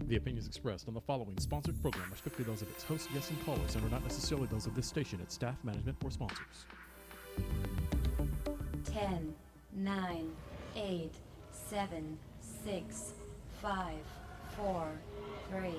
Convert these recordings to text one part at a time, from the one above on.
The opinions expressed on the following sponsored program are strictly those of its hosts, guests, and callers and are not necessarily those of this station, its staff, management, or sponsors. 10, 9, 8, 7, 6, 5, 4, 3, 2,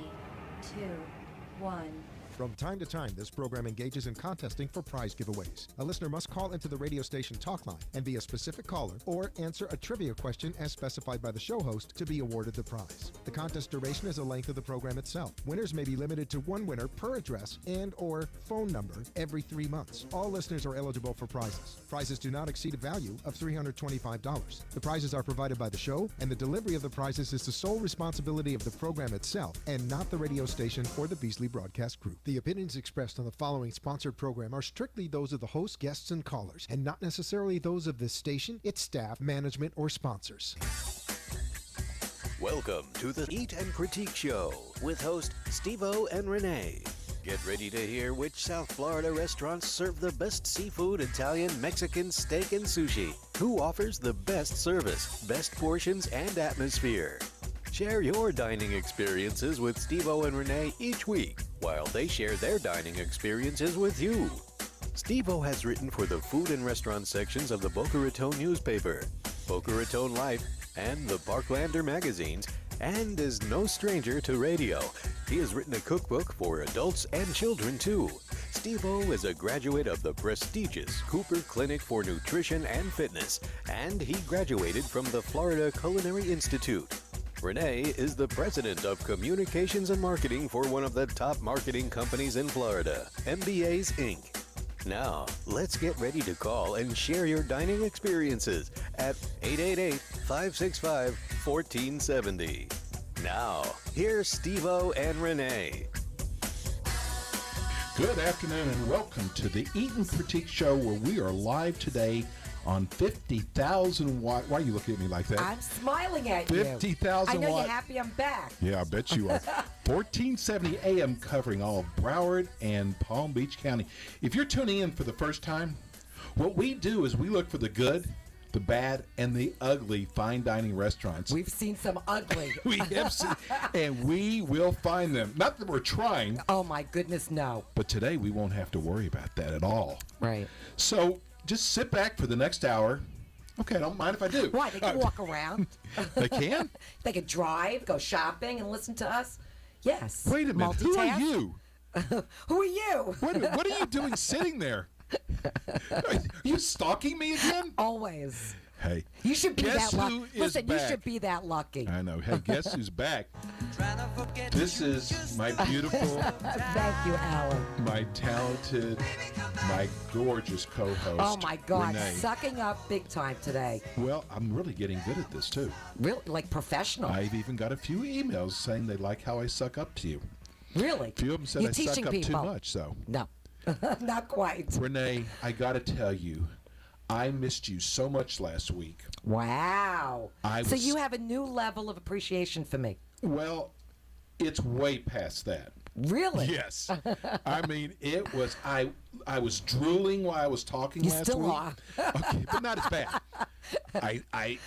1. From time to time, this program engages in contesting for prize giveaways. A listener must call into the radio station talk line and be a specific caller or answer a trivia question as specified by the show host to be awarded the prize. The contest duration is the length of the program itself. Winners may be limited to one winner per address and or phone number every 3 months. All listeners are eligible for prizes. Prizes do not exceed a value of $325. The prizes are provided by the show, and the delivery of the prizes is the sole responsibility of the program itself and not the radio station or the Beasley Broadcast Group. The opinions expressed on the following sponsored program are strictly those of the host, guests, and callers, and not necessarily those of this station, its staff, management, or sponsors. Welcome to the Eat and Critique Show with host Steve-O and Renee. Get ready to hear which South Florida restaurants serve the best seafood, Italian, Mexican, steak, and sushi. Who offers the best service, best portions, and atmosphere. Share your dining experiences with Steve-O and Renee each week while they share their dining experiences with you. Steve-O has written for the food and restaurant sections of the Boca Raton newspaper, Boca Raton Life, and the Parklander magazines, and is no stranger to radio. He has written a cookbook for adults and children, too. Steve-O is a graduate of the prestigious Cooper Clinic for Nutrition and Fitness, and he graduated from the Florida Culinary Institute. Renee is the president of communications and marketing for one of the top marketing companies in Florida, MBA's Inc. Now, let's get ready to call and share your dining experiences at 888-565-1470. Now, here's Steve-O and Renee. Good afternoon and welcome to the Eat and Critique Show, where we are live today on 50,000 watt. Why are you looking at me like that? I'm smiling at you. 50,000 I know watt. you're happy I'm back. Yeah, I bet you are. 1470 AM covering all of Broward and Palm Beach County. If you're tuning in for the first time, what we do is we look for the good, the bad, and the ugly fine dining restaurants. We've seen some ugly. We have seen, and we will find them. Not that we're trying. Oh my goodness, no. But today we won't have to worry about that at all. Right. So just sit back for the next hour. Okay, I don't mind if I do. Why? They can walk around. They can? They can drive, go shopping, and listen to us. Yes. Wait a minute. Who are you? Who are you? Wait a minute. What are you doing sitting there? Are you stalking me again? Always. Hey. You should be guess that who lucky. is Listen, back? you should be that lucky. I know. Hey, guess who's back? This is my beautiful, Thank you, Alan. my talented, my gorgeous co-host. Oh my God, Renee. sucking up big time today. Well, I'm really getting good at this too. Really, like professional. I've even got a few emails saying they like how I suck up to you. Really? A few of them said You're I suck teaching up people. too much, so. No, not quite. Renee, I got to tell you, I missed you so much last week. Wow. So was- you have a new level of appreciation for me. Well, it's way past that. Really? Yes. I mean, it was, I was drooling while I was talking You last still week. are. Okay, but not as bad. I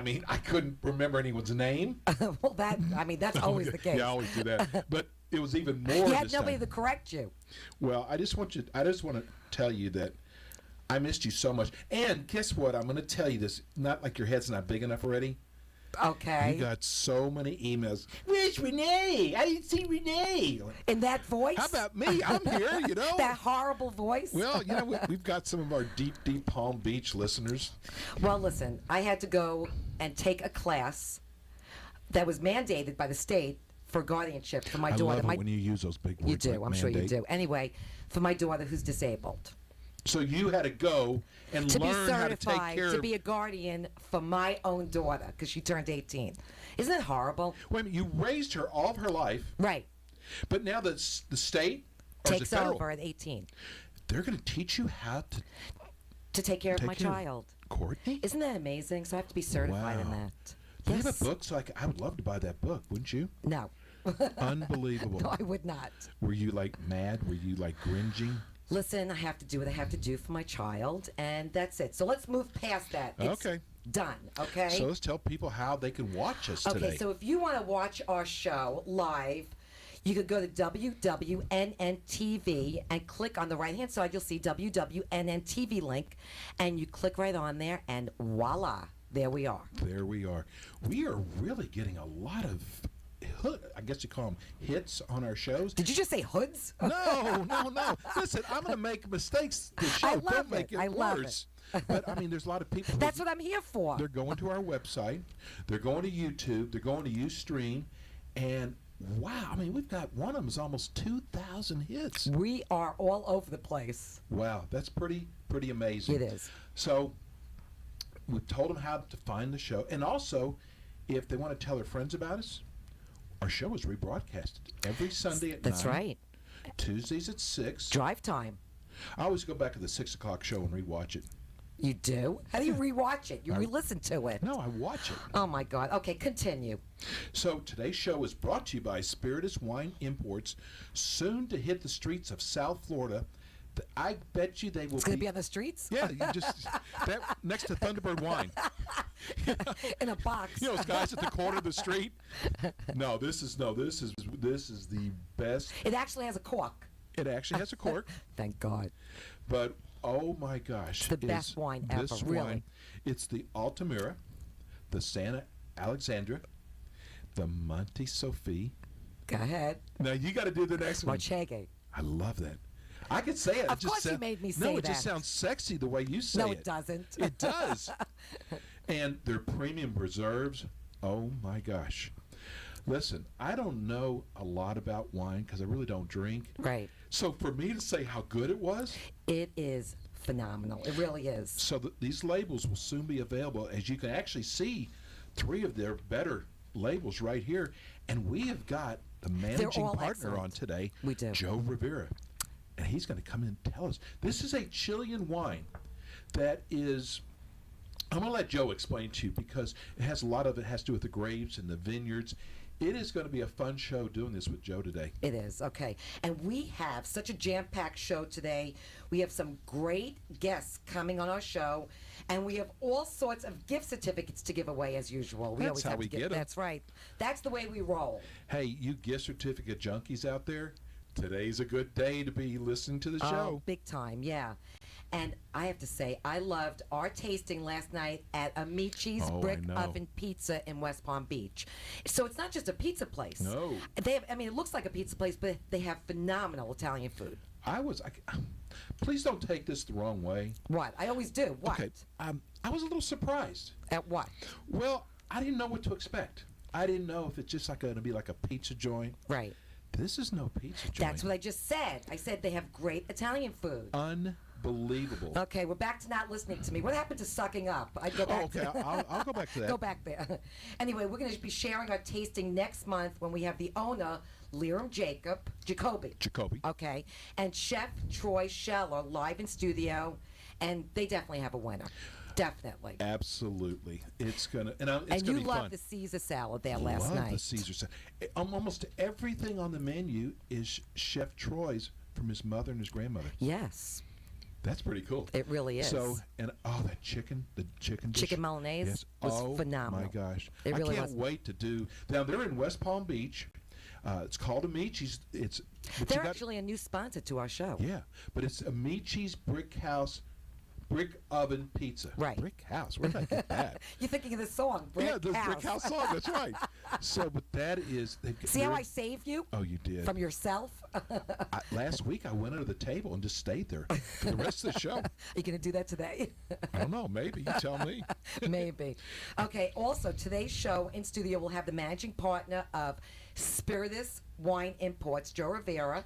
mean, I couldn't remember anyone's name. Well, that's always the case. Yeah, I always do that. But it was even more You had this nobody time. to correct you. Well, I just want to tell you that I missed you so much. And guess what? I'm going to tell you this. Not like your head's not big enough already. Okay. You got so many emails. Where's Renee? I didn't see Renee. In that voice? How about me? I'm here, you know. That horrible voice? Well, you know, we've got some of our deep, deep Palm Beach listeners. Well, listen, I had to go and take a class that was mandated by the state for guardianship for my daughter. I love it when you use those big words. You do, like I'm sure you mandate. do. Anyway, for my daughter who's disabled. So you had to go and To be learn how to take certified, care to of. be a guardian for my own daughter because she turned 18. Isn't that horrible? Wait a minute, you raised her all of her life, Right. but now the state or is it Takes federal? over at 18 They're going to teach you how to to take care of Take my care of- child. Courtney. Isn't that amazing? So I have to be certified in Wow. that. Do you have Yes. a book? So I would love to buy that book, wouldn't you? No. Unbelievable. No, I would not. Were you like mad? Were you like cringing? Listen, I have to do what I have to do for my child, and that's it. So let's move past that. Okay. Done. Okay. So let's tell people how they can watch us today. Okay, so if you want to watch our show live, you could go to WWNN-TV and click on the right-hand side. You'll see WWNN-TV link, and you click right on there, and voila, there we are. There we are. We are really getting a lot of, I guess you call them hits on our shows. Did you just say hoods? No. Listen, I'm going to make mistakes this show. I love Don't make it I love worse. But, I mean, there's a lot of people. That's what I'm here for. They're going to our website. They're going to YouTube. They're going to Ustream. And, wow, I mean, we've got one of them is almost 2,000 hits. We are all over the place. Wow, that's pretty amazing. It is. So we've told them how to find the show. And also, if they want to tell their friends about us, our show is rebroadcasted every Sunday at 9. That's right. Tuesdays at 6. Drive time. I always go back to the 6 o'clock show and rewatch it. You do? How do you rewatch it? You re-listen to it. No, I watch it. Oh, my God. Okay, continue. So today's show is brought to you by Spiritus Wine Imports, soon to hit the streets of South Florida. I bet you they will It's going to be on the streets? Yeah, you just that next to Thunderbird Wine. In a box. You know those guys at the corner of the street? This is the best. It actually has a cork. It actually has a cork. Thank God. But oh my gosh, It's the best wine ever, this really. wine, it's the Altamira, the Santa Alexandra, the Monte Sophie. Go ahead. Now you got to do the next one. Marcheghe. I love that. I could say it. Of course you made me say No, it that. just sounds sexy the way you say it. No, it doesn't. It does. And their premium reserves, oh my gosh. Listen, I don't know a lot about wine because I really don't drink. Right. So for me to say how good it was, It is phenomenal. It really is. so these labels will soon be available. As you can actually see 3 of their better labels right here. And we have got the managing all partner excellent. on today, We do. Joe Rivera. And he's going to come in and tell us. This is a Chilean wine that is, I'm going to let Joe explain to you because it has to do with the grapes and the vineyards. It is going to be a fun show doing this with Joe today. It is, okay. And we have such a jam-packed show today. We have some great guests coming on our show, and we have all sorts of gift certificates to give away as usual. We That's always how have we to get 'em. That's right. That's the way we roll. Hey, you gift certificate junkies out there, today's a good day to be listening to the show. Oh, big time, yeah. And I have to say, I loved our tasting last night at Amici's Oh, I Brick know. Oven Pizza in West Palm Beach. So it's not just a pizza place. No. They have, I mean, it looks like a pizza place, but they have phenomenal Italian food. Please don't take this the wrong way. What? I always do. What? Okay, I was a little surprised. At what? Well, I didn't know what to expect. I didn't know if it's just going to be like a pizza joint. Right. This is no pizza joint. That's what I just said. I said they have great Italian food. Unbelievable. Okay, we're back to not listening to me. What happened to sucking up? I'd go back Okay, to I'll go back to that. Go back there. Anyway, we're going to be sharing our tasting next month when we have the owner, Liram Jacoby. Okay, and Chef Troy Scheller live in studio, and they definitely have a winner. Definitely. Absolutely. It's going to And you be loved fun. the Caesar salad there last night. Love the Caesar salad. Almost everything on the menu is Chef Troy's from his mother and his grandmother. Yes. That's pretty cool. It really is. So, and the chicken dish. Chicken Milanese Yes. was phenomenal. My gosh. It really I can't was. wait to do. Now, they're in West Palm Beach. It's called Amici's. They're actually a new sponsor to our show. Yeah, but it's Amici's Brick Oven Pizza. Right. Brick House. Where did I get that? You're thinking of the song, Brick Yeah, the House. Brick House song. That's right. So, but that is. See how I saved you? Oh, you did. From yourself? Last week, I went under the table and just stayed there for the rest of the show. Are you going to do that today? I don't know. Maybe. You tell me. Maybe. Okay, also, today's show in studio will have the managing partner of Spiritus Wine Imports, Joe Rivera,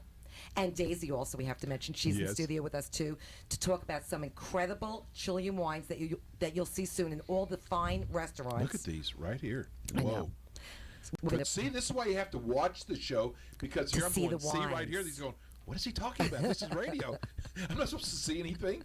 and Daisy also, we have to mention. She's in Yes. studio with us, too, to talk about some incredible Chilean wines that you'll see soon in all the fine restaurants. Look at these right here. I Whoa. know. We're But gonna- see, this is why you have to watch the show because here To I'm see going, the see right here. wines. He's going, what is he talking about? This is radio. I'm not supposed to see anything.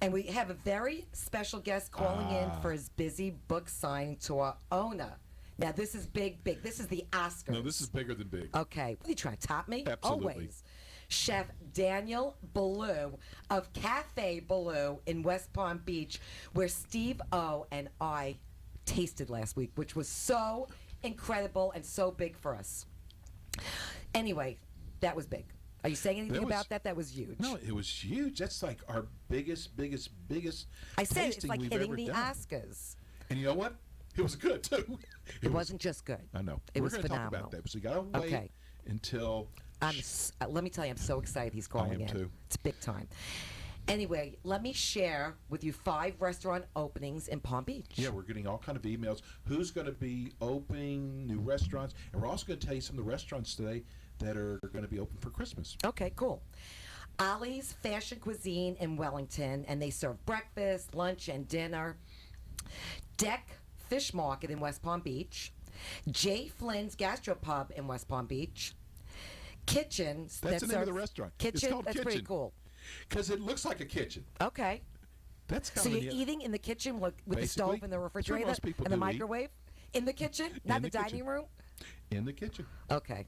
And we have a very special guest calling in for his busy book signing to our owner. Now, this is big. This is the Oscars. No, this is bigger than big. Okay. What are you trying to top me? Absolutely. Always. Chef Daniel Ballou of Cafe Ballou in West Palm Beach, where Steve O and I tasted last week, which was so incredible and so big for us. Anyway, that was big. Are you saying anything about that? That was huge. No, it was huge. That's like our biggest I said it's tasting like we've hitting ever the done. Oscars. And you know what? It was good too. It wasn't just good. I know. It We're was going to talk phenomenal. about that. So you got to wait Okay. until. Let me tell you, I'm so excited he's calling am in. too. It's big time. Anyway, let me share with you 5 restaurant openings in Palm Beach. Yeah, we're getting all kind of emails. Who's going to be opening new restaurants? And we're also going to tell you some of the restaurants today that are going to be open for Christmas. Okay, cool. Ollie's Fashion Cuisine in Wellington, and they serve breakfast, lunch, and dinner. Dec Fish Market in West Palm Beach. J. Flynn's Gastropub in West Palm Beach. Kitchen. That's the name of the restaurant. It's Kitchen. called That's Kitchen. pretty cool. Because it looks like a kitchen. Okay. That's kind So of you're neat. eating in the kitchen with the Basically, stove and the that's where refrigerator most people and the do eat. microwave? In the kitchen? Not In the the kitchen. dining room? In the kitchen. Okay.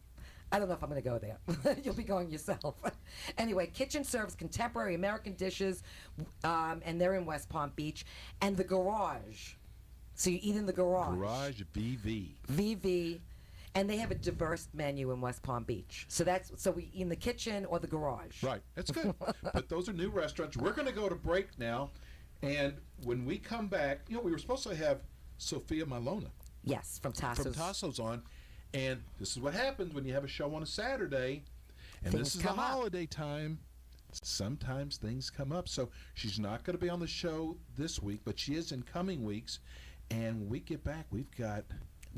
I don't know if I'm going to go there. You'll be going yourself. Anyway, Kitchen serves contemporary American dishes, and they're in West Palm Beach. And the Garage. So you eat in the garage. Garage VV. VV. And they have a diverse menu in West Palm Beach. So we eat in the kitchen or the garage. Right. That's good. But those are new restaurants. We're going to go to break now. And when we come back, we were supposed to have Sophia Malona Yes, from Tasso's. from Tasso's on. And this is what happens when you have a show on a Saturday. And Things this is the come up. holiday time. Sometimes things come up. So she's not going to be on the show this week, but she is in coming weeks. And when we get back, we've got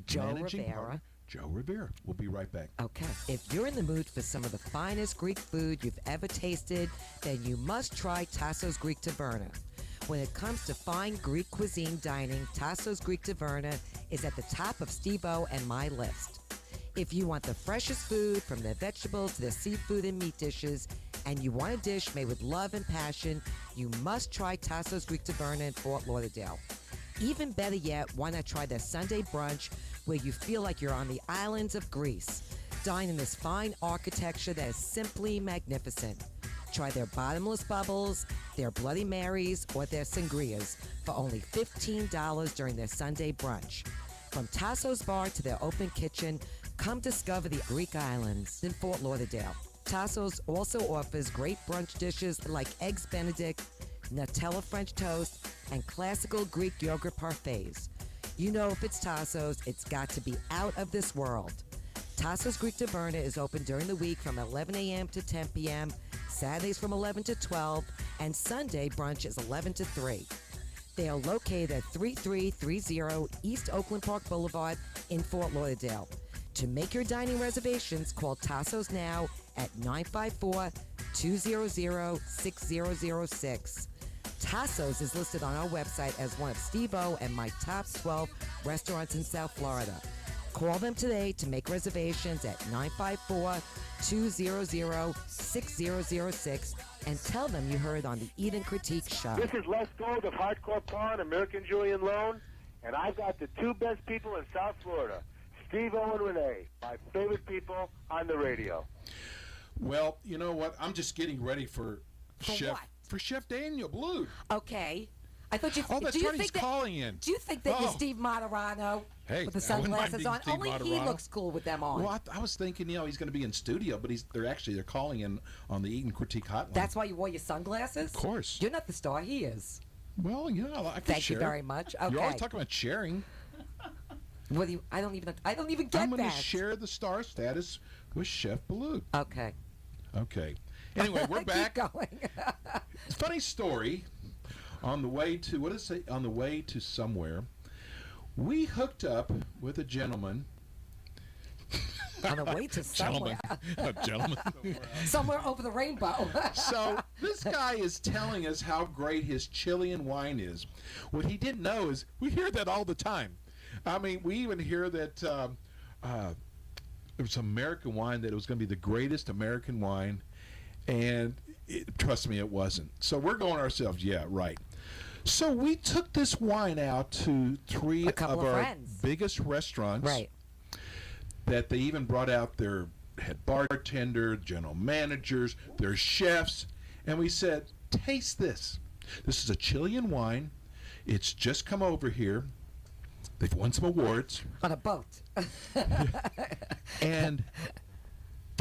Joe managing Rivera. partner, Joe Rivera. We'll be right back. Okay. If you're in the mood for some of the finest Greek food you've ever tasted, then you must try Tasso's Greek Taverna. When it comes to fine Greek cuisine dining, Tasso's Greek Taverna is at the top of Steve-O and my list. If you want the freshest food, from their vegetables to their seafood and meat dishes, and you want a dish made with love and passion, you must try Tasso's Greek Taverna in Fort Lauderdale. Even better yet, why not try their Sunday brunch, where you feel like you're on the islands of Greece? Dine in this fine architecture that is simply magnificent. Try their bottomless bubbles, their Bloody Marys, or their sangrias for only $15 during their Sunday brunch. From Tasso's Bar to their open kitchen, come discover the Greek islands in Fort Lauderdale. Tasso's also offers great brunch dishes like Eggs Benedict, Nutella French toast, and classical Greek yogurt parfaits. You know, if it's Tasso's, it's got to be out of this world. Tasso's Greek Taverna is open during the week from 11 a.m. to 10 p.m., Saturdays from 11 to 12, and Sunday brunch is 11 to 3. They are located at 3330 East Oakland Park Boulevard in Fort Lauderdale. To make your dining reservations, call Tasso's now at 954-200-6006. Tasso's is listed on our website as one of Steve-O and my top 12 restaurants in South Florida. Call them today to make reservations at 954-200-6006 and tell them you heard on the Eat and Critique Show. This is Les Gold of Hardcore Pawn, American Julian Lone, and I've got the 2 best people in South Florida, Steve-O and Renee, my favorite people on the radio. Well, you know what? I'm just getting ready for Chef what? for Chef Daniel Blue. Okay. I thought you. Oh, that's do you right. He's think that, calling in. Do you think that you're Oh. Steve Moderano Hey, with the I wouldn't mind sunglasses being on? Steve Only he Moderano. looks cool with them on. Well, I was thinking, he's going to be in studio, but they're calling in on the Eat and Critique hotline. That's why you wore your sunglasses? Of course. You're not the star. He is. Well, I can Thank share. you very much. Okay. You're always talking about sharing. What do you? I don't even get I'm going that. to share the star status with Chef Blue. Okay. Okay. Anyway, we're back. Keep going. Funny story. On the way to on the way to somewhere, we hooked up with a gentleman. On the way to somewhere. A gentleman. Somewhere over the rainbow. So this guy is telling us how great his Chilean wine is. What he didn't know is we hear that all the time. I mean, we even hear that there was some American wine, that it was going to be the greatest American wine, and trust me, it wasn't. So we're going ourselves, yeah, right. So we took this wine out to 3 A couple of of our friends. biggest restaurants. Right. That they even brought out their head bartender, general managers, their chefs, and we said, taste this. This is a Chilean wine. It's just come over here. They've won some awards. On a boat. And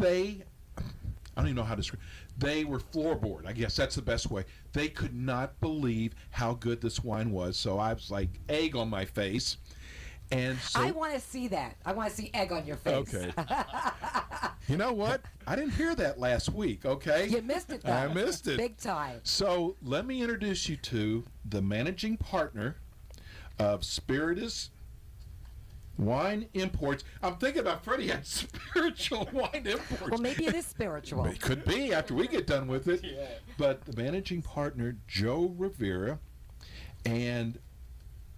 I don't even know how to describe. They were floorboard. I guess that's the best way. They could not believe how good this wine was. So I was like egg on my face. And so, I want to see that. I want to see egg on your face. Okay. You know what? I didn't hear that last week, okay? You missed it, though. I missed it. Big time. So let me introduce you to the managing partner of Spiritus Wine Imports. I'm thinking about Freddie had spiritual wine imports. Well, maybe it is spiritual. It could be after we get done with it. Yeah. But the managing partner, Joe Rivera, and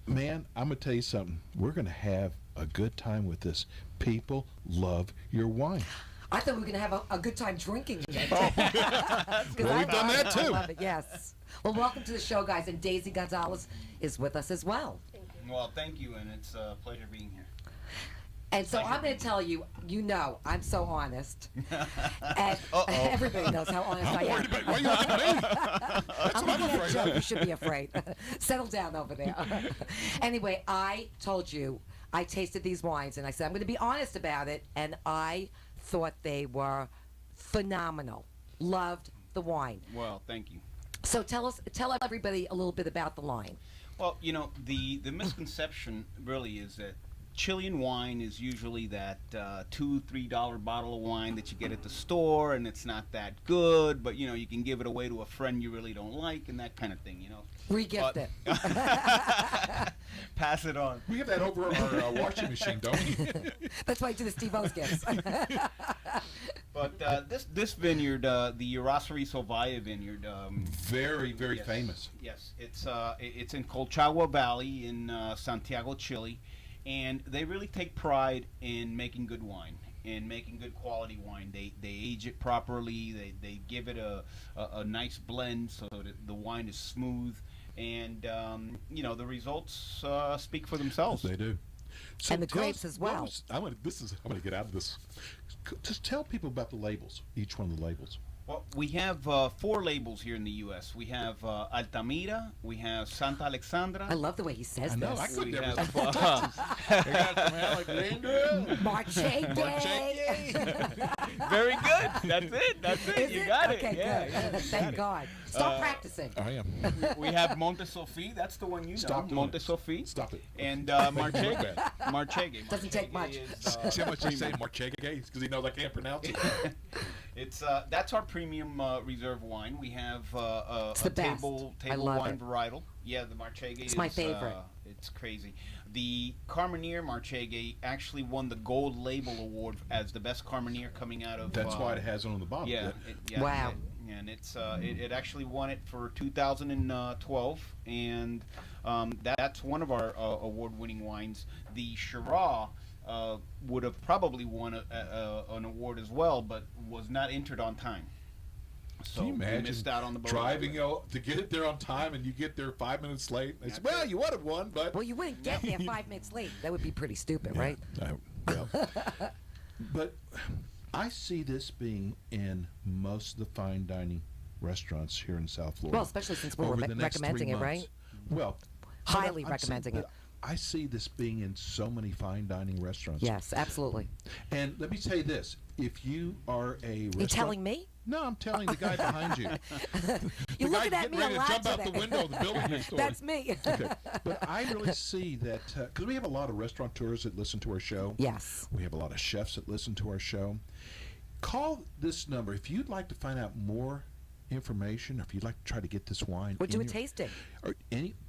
man, I'm going to tell you something. We're going to have a good time with this. People love your wine. I thought we were going to have a good time drinking it. Well, we've done that too. I love it, yes. Well, welcome to the show, guys. And Daisy Gonzalez is with us as well. Well, thank you, and it's a pleasure being here. And so I'm going to tell you, I'm so honest. And everybody knows how honest I am. Why are you looking at me? That's what I'm afraid of. You should be afraid. Settle down over there. Anyway, I told you, I tasted these wines, and I said I'm going to be honest about it, and I thought they were phenomenal. Loved the wine. Well, thank you. So tell everybody a little bit about the line. Well, the misconception really is that Chilean wine is usually that $2-3 bottle of wine that you get at the store, and it's not that good, but you can give it away to a friend you really don't like, and that kind of thing, Re-gift it. Pass it on. We have that over our washing machine, don't we? That's why I do the Steve O's gifts. But this vineyard, the Urasari Sovaya vineyard, very, very yes, famous. Yes, it's in Colchagua Valley in Santiago, Chile. And they really take pride in making good wine and making good quality wine. They age it properly. They give it a nice blend so that the wine is smooth. And, the results speak for themselves. They do. So and the grapes as well. I'm going to get out of this. Just tell people about the labels, each one of the labels. Well, we have 4 labels here in the U.S. We have Altamira, we have Santa Alexandra. I love the way he says I know, this. I couldn't We ever Marche. Very good. That's it. Is You it? got Okay, it. Yeah, good. yeah, you Thank got it. God. Stop practicing. I am. We have Monte Sophie. That's the one you Stop know. doing Monte it. Sophie. Stop it. And Marchege. Marchege. Doesn't take much. See how much you say Marchega because he knows I can't pronounce it. It's that's our premium reserve wine. We have It's a the best. table I love wine it. varietal. Yeah, the Marchege is my favorite. It's crazy. The Carmenere Marchege actually won the Gold Label Award as the best Carmenere coming out of. That's why it has it on the bottom. Yeah. Wow. And it's it actually won it for 2012, and that's one of our award-winning wines. The Shiraz would have probably won an award as well, but was not entered on time. So Can you imagine we missed out on the boat. driving to get it there on time and you get there 5 minutes late? They say, well, you would have won, but... Well, you wouldn't get there 5 minutes late. That would be pretty stupid, right? But I see this being in most of the fine dining restaurants here in South Florida. Well, especially since we're over the next recommending 3 it, months. right? Well, Highly I'm recommending saying it. that I see this being in so many fine dining restaurants. Yes, absolutely. And let me tell you this. If you are a restaurant... You telling me? No, I'm telling the guy behind you. You're looking at me a ready lot to jump out today. the window of the building next door. That's me. Okay. But I really see that, because we have a lot of restaurateurs that listen to our show. Yes. We have a lot of chefs that listen to our show. Call this number if you'd like to find out more information, or if you'd like to try to get this wine. We'll do a in your- tasting. Or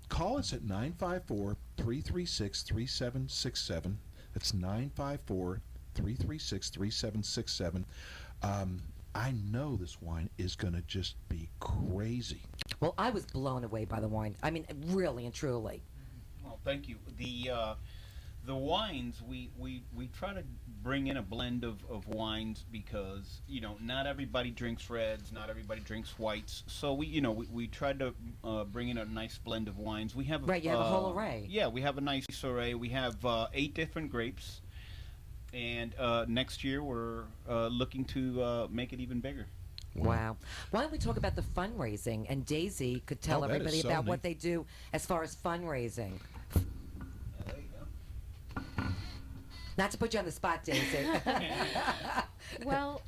call us at 954-336-3767. That's 954-336-3767. I know this wine is going to just be crazy. Well, I was blown away by the wine. I mean, really and truly. Well, thank you. The wines, we try to bring in a blend of wines because, not everybody drinks reds, not everybody drinks whites. So we tried to bring in a nice blend of wines. We have Right, you have a whole array. Yeah, we have a nice array. We have 8 different grapes. And next year, we're looking to make it even bigger. Wow. Why don't we talk about the fundraising? And Daisy could tell Oh, that is everybody so about what neat. they do as far as fundraising. There you go. Not to put you on the spot, Daisy. Well,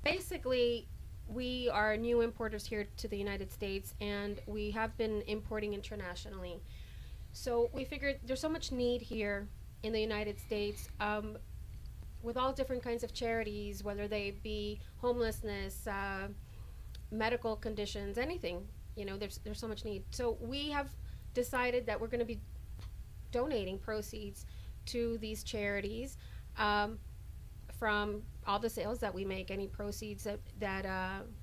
basically, we are new importers here to the United States, and we have been importing internationally. So we figured there's so much need here in the United States, with all different kinds of charities, whether they be homelessness, medical conditions, anything. You know, there's so much need. So we have decided that we're going to be donating proceeds to these charities, from all the sales that we make, any proceeds that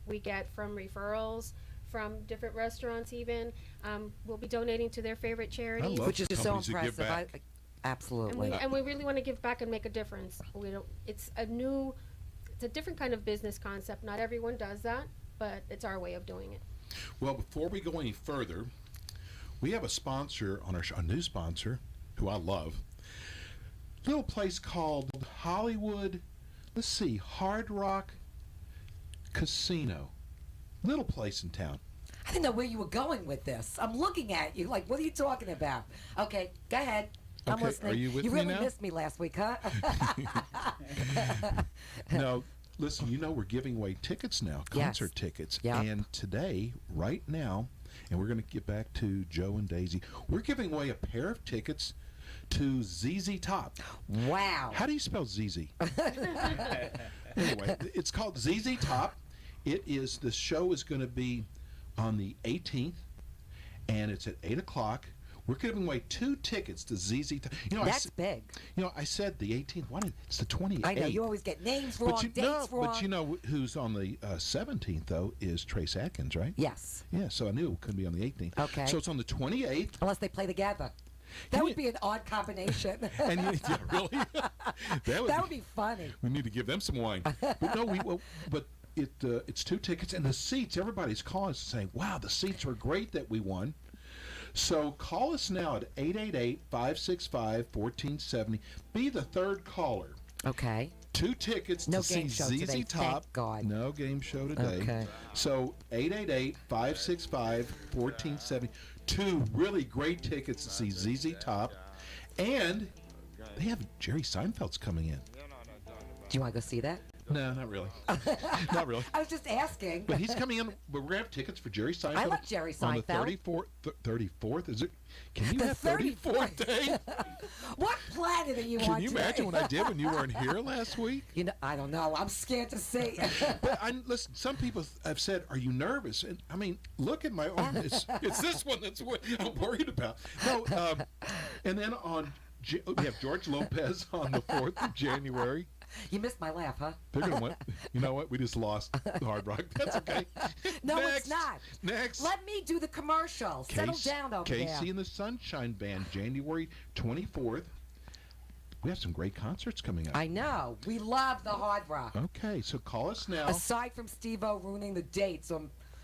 we get from referrals from different restaurants even, we'll be donating to their favorite charities. love Which is so companies that give impressive. back. Absolutely. And we really want to give back and make a difference. We don't. It's a different kind of business concept. Not everyone does that, but it's our way of doing it. Well, before we go any further, we have a sponsor on our show, a new sponsor who I love. Little place called Hollywood, let's see, Hard Rock Casino. Little place in town. I didn't know where you were going with this. I'm looking at you like, what are you talking about? Okay, go ahead. I'm Okay, listening. are you with me really now? missed me last week, huh? No, listen, you know we're giving away tickets now, Yes. concert tickets. Yeah. And today, right now, and we're going to get back to Joe and Daisy, we're giving away a pair of tickets to ZZ Top. Wow. How do you spell ZZ? Anyway, it's called ZZ Top. The show is going to be on the 18th, and it's at 8 o'clock. We're giving away 2 tickets to ZZ Top. You know, That's big. You know, I said the 18th. Why did it's the 28th? I know, you always get names wrong, But dates wrong. but you know who's on the 17th, though, is Trace Atkins, right? Yes. Yeah, so I knew it couldn't be on the 18th. Okay. So it's on the 28th. Unless they play together. That would be an odd combination. And yeah, really? That would be funny. We need to give them some wine. But no, it's 2 tickets, and the seats, everybody's calling us saying, wow, the seats were great that we won. So call us now at 888-565-1470. Be the third caller. Okay. 2 tickets No to see game show ZZ today, Top. thank God. No game show today. Okay. So 888-565-1470. 2 really great tickets to see ZZ Top. And they have Jerry Seinfeld's coming in. Do you want to go see that? No, not really. Not really. I was just asking. But he's coming in. But we're going to have tickets for Jerry Seinfeld. I like Jerry On the Seinfeld. 34th, is it? Can you The have 34th day? What planet are you on? Can you today? imagine what I did when you weren't here last week? You know, I don't know. I'm scared to see. But listen, some people have said, "Are you nervous?" And I mean, look at my arm. It's this one that's what I'm worried about. No, and then we have George Lopez on the 4th of January. You missed my laugh, huh? They're gonna win. You know what? We just lost the Hard Rock. That's okay. No, Next. it's not. Next. Let me do the commercial. Settle down over there. Casey and the Sunshine Band, January 24th. We have some great concerts coming up. I know. We love the Hard Rock. Okay, so call us now. Aside from Steve-O ruining the dates or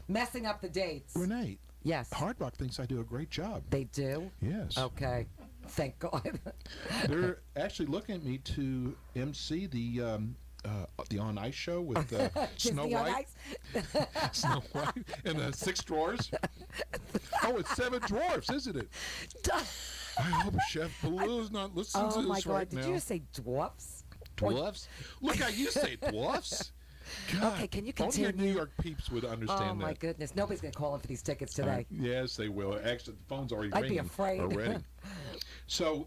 messing up the dates. Renee. Yes. Hard Rock thinks I do a great job. They do? Yes. Okay. Thank God. They're actually looking at me to MC the On Ice show with Snow Disney on White. Ice? Snow White and the 6 dwarfs. Oh, it's 7 dwarfs, isn't it? I hope Chef Baloo's not listening to Oh my this God! right Did now. you just say dwarfs? Dwarfs? Look how you say dwarfs. God, Okay, can you only your continue? New York peeps would understand Oh my that. goodness! Nobody's gonna call in for these tickets today. Yes, they will. Actually, the phone's already I'd be ringing afraid. already. So,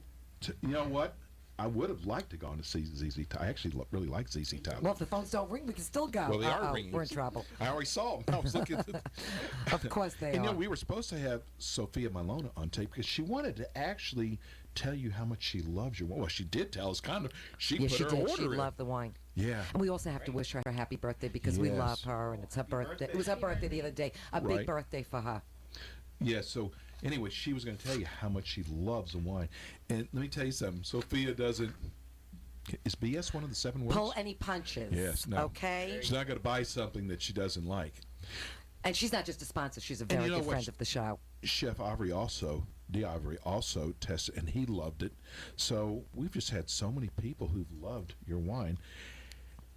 you know what? I would have liked to go on to see ZZ Top. I actually really like ZZ Top. Well, if the phones don't ring, we can still go. Well, they are Uh-oh, ringing. We're in trouble. I already saw them. I was looking at them. Of course they And you are. know, we were supposed to have Sophia Malona on tape because she wanted to actually tell you how much she loves your wine. Well, she did tell us kind of. She Yeah, put she her did. order She in. loved the wine. Yeah. And we also have to wish her a happy birthday because we Yes. love her and it's her birthday. It was her birthday the other day. A Right. big birthday for her. Yeah, so anyway, she was going to tell you how much she loves the wine. And let me tell you something. Sophia doesn't. Is BS one of the 7 words? Pull any punches. Yes, no. Okay. She's not going to buy something that she doesn't like. And she's not just a sponsor. She's a And very you know good what? friend of the show. Chef Avery also D'Ivory also tested, and he loved it. So we've just had so many people who've loved your wine.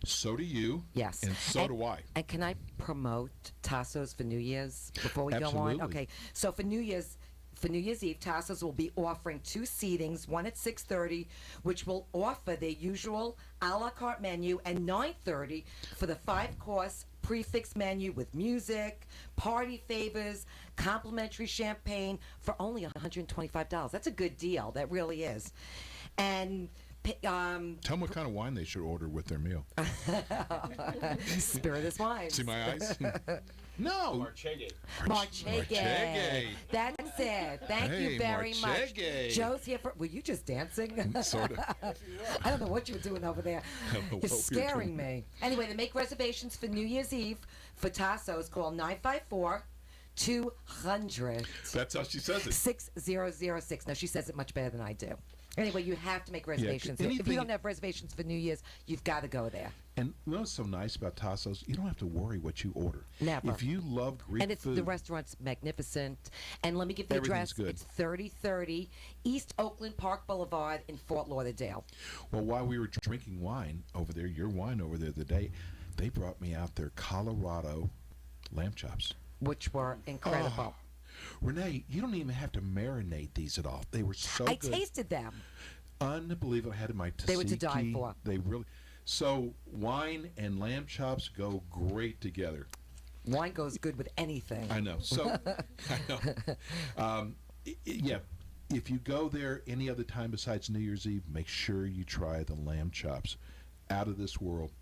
So do you. Yes. And so do I. And can I promote Tassos for New Year's before we go Absolutely. on? Okay. So for New Year's Eve, Tassos will be offering 2 seatings, one at 6:30, which will offer their usual a la carte menu, and 9:30 for the 5-course prefix menu with music, party favors, complimentary champagne for only $125. That's a good deal. That really is. And Tell them what kind of wine they should order with their meal. Spiritus wine. See my eyes? No. Marcheghe. Marcheghe. That's it. Thank you very much. Marcheghe. Joe's here for. Were you just dancing? Sort of. I don't know what you were doing over there. I don't know You're what we were scaring doing. me. Anyway, to make reservations for New Year's Eve for Tassos, call 954-200. That's how she says it. 6006. No, she says it much better than I do. Anyway, you have to make reservations. If you anything- don't have reservations for New Year's, you've got to go there. And you know what's so nice about Tassos? You don't have to worry what you order. Never. If you love Greek And it's food, the restaurant's magnificent. And let me give the Everything's address. good. It's 3030 East Oakland Park Boulevard in Fort Lauderdale. well, while we were drinking wine over there, your wine over there the day, they brought me out their Colorado lamb chops. Which were incredible. Renee, you don't even have to marinate these at all. They were so I good. tasted them. Unbelievable. I had in my tzatziki. They were to die for. They really. So wine and lamb chops go great together. Wine goes good with anything. I know. So I know. Yeah. If you go there any other time besides New Year's Eve, make sure you try the lamb chops. Out of this world.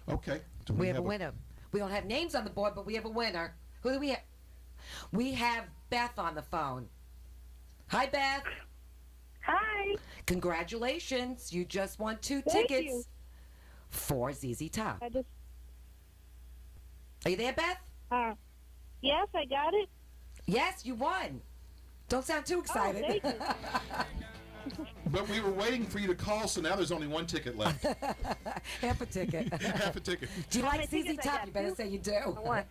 Okay. Do We have a winner. We don't have names on the board, but we have a winner. Who do we have? We have Beth on the phone. Hi, Beth. Hi. Congratulations. You just won 2 Thank tickets you. for ZZ Top. I just, Are you there, Beth? yes, I got it. Yes, you won. Don't sound too excited. Oh, thank you. But we were waiting for you to call, so now there's only 1 ticket left. Half a ticket. Half a ticket. Do you How like many ZZ tickets I Top? got? You better 2? say you do. Or what?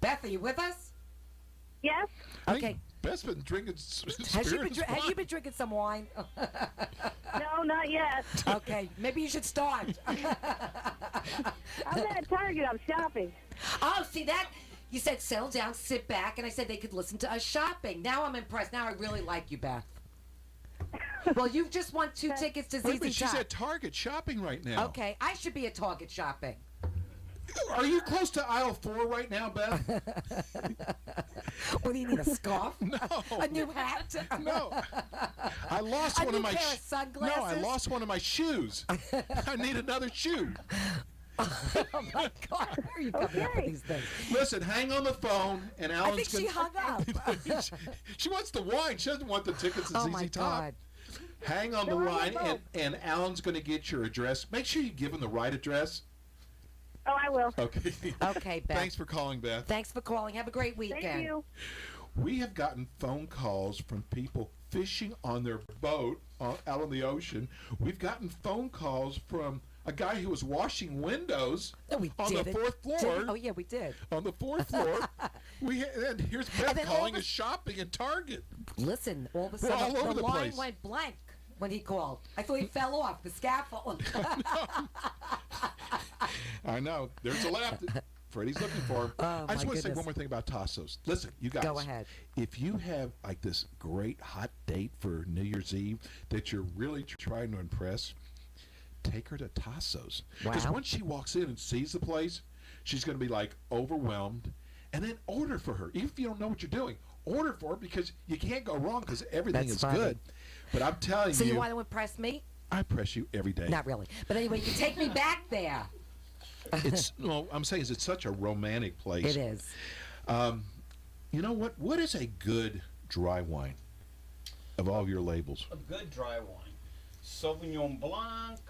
Beth, are you with us? Yes. I think Okay. Beth's been drinking spirits Has you been drinking some wine? No, not yet. Okay, maybe you should start. I'm at Target. I'm shopping. Oh, see that? You said settle down, sit back, and I said they could listen to us shopping. Now I'm impressed. Now I really like you, Beth. Well, you've just won 2 tickets to Wait a minute, ZZ she's Top. at Target shopping right now. Okay, I should be at Target shopping. Are you close to aisle 4 right now, Beth? What do you need, a scarf? No. A new hat? No. I lost A one new of my pair of sunglasses? No, I lost one of my shoes. I need another shoe. Oh my God, where are you coming up with these things? Listen, hang on the phone, and I Alan's think she hung up. She wants the wine. She doesn't want the tickets to Oh ZZ my Top. God. Hang on the No, I line, won't. and Alan's going to get your address. Make sure you give him the right address. Oh, I will. Okay. Okay, Beth. Thanks for calling, Beth. Thanks for calling. Have a great weekend. Thank you. We have gotten phone calls from people fishing on their boat out on the ocean. We've gotten phone calls from a guy who was washing windows No, we on did the it. 4th floor. Did- Oh, yeah, we did. On the 4th floor. And here's Beth then all calling of a- us shopping at Target. Listen, all of a We're all sudden, over the the line place. went blank when he called. I thought he fell off the scaffold. I know. There's a laugh that Freddie's looking for. Oh, I just my want to say goodness. one more thing about Tassos. Listen, you guys. Go ahead. If you have like this great hot date for New Year's Eve that you're really trying to impress, take her to Tassos. Because Wow. once she walks in and sees the place, she's going to be like overwhelmed. And then order for her. Even if you don't know what you're doing, order for her because you can't go wrong because everything That's is funny. good. But I'm telling So you you, want to impress me? I press you every day. Not really. But anyway, you take me back there. It's well, I'm saying is it's such a romantic place. It is. You know what? What is a good dry wine of all your labels? A good dry wine. Sauvignon Blanc.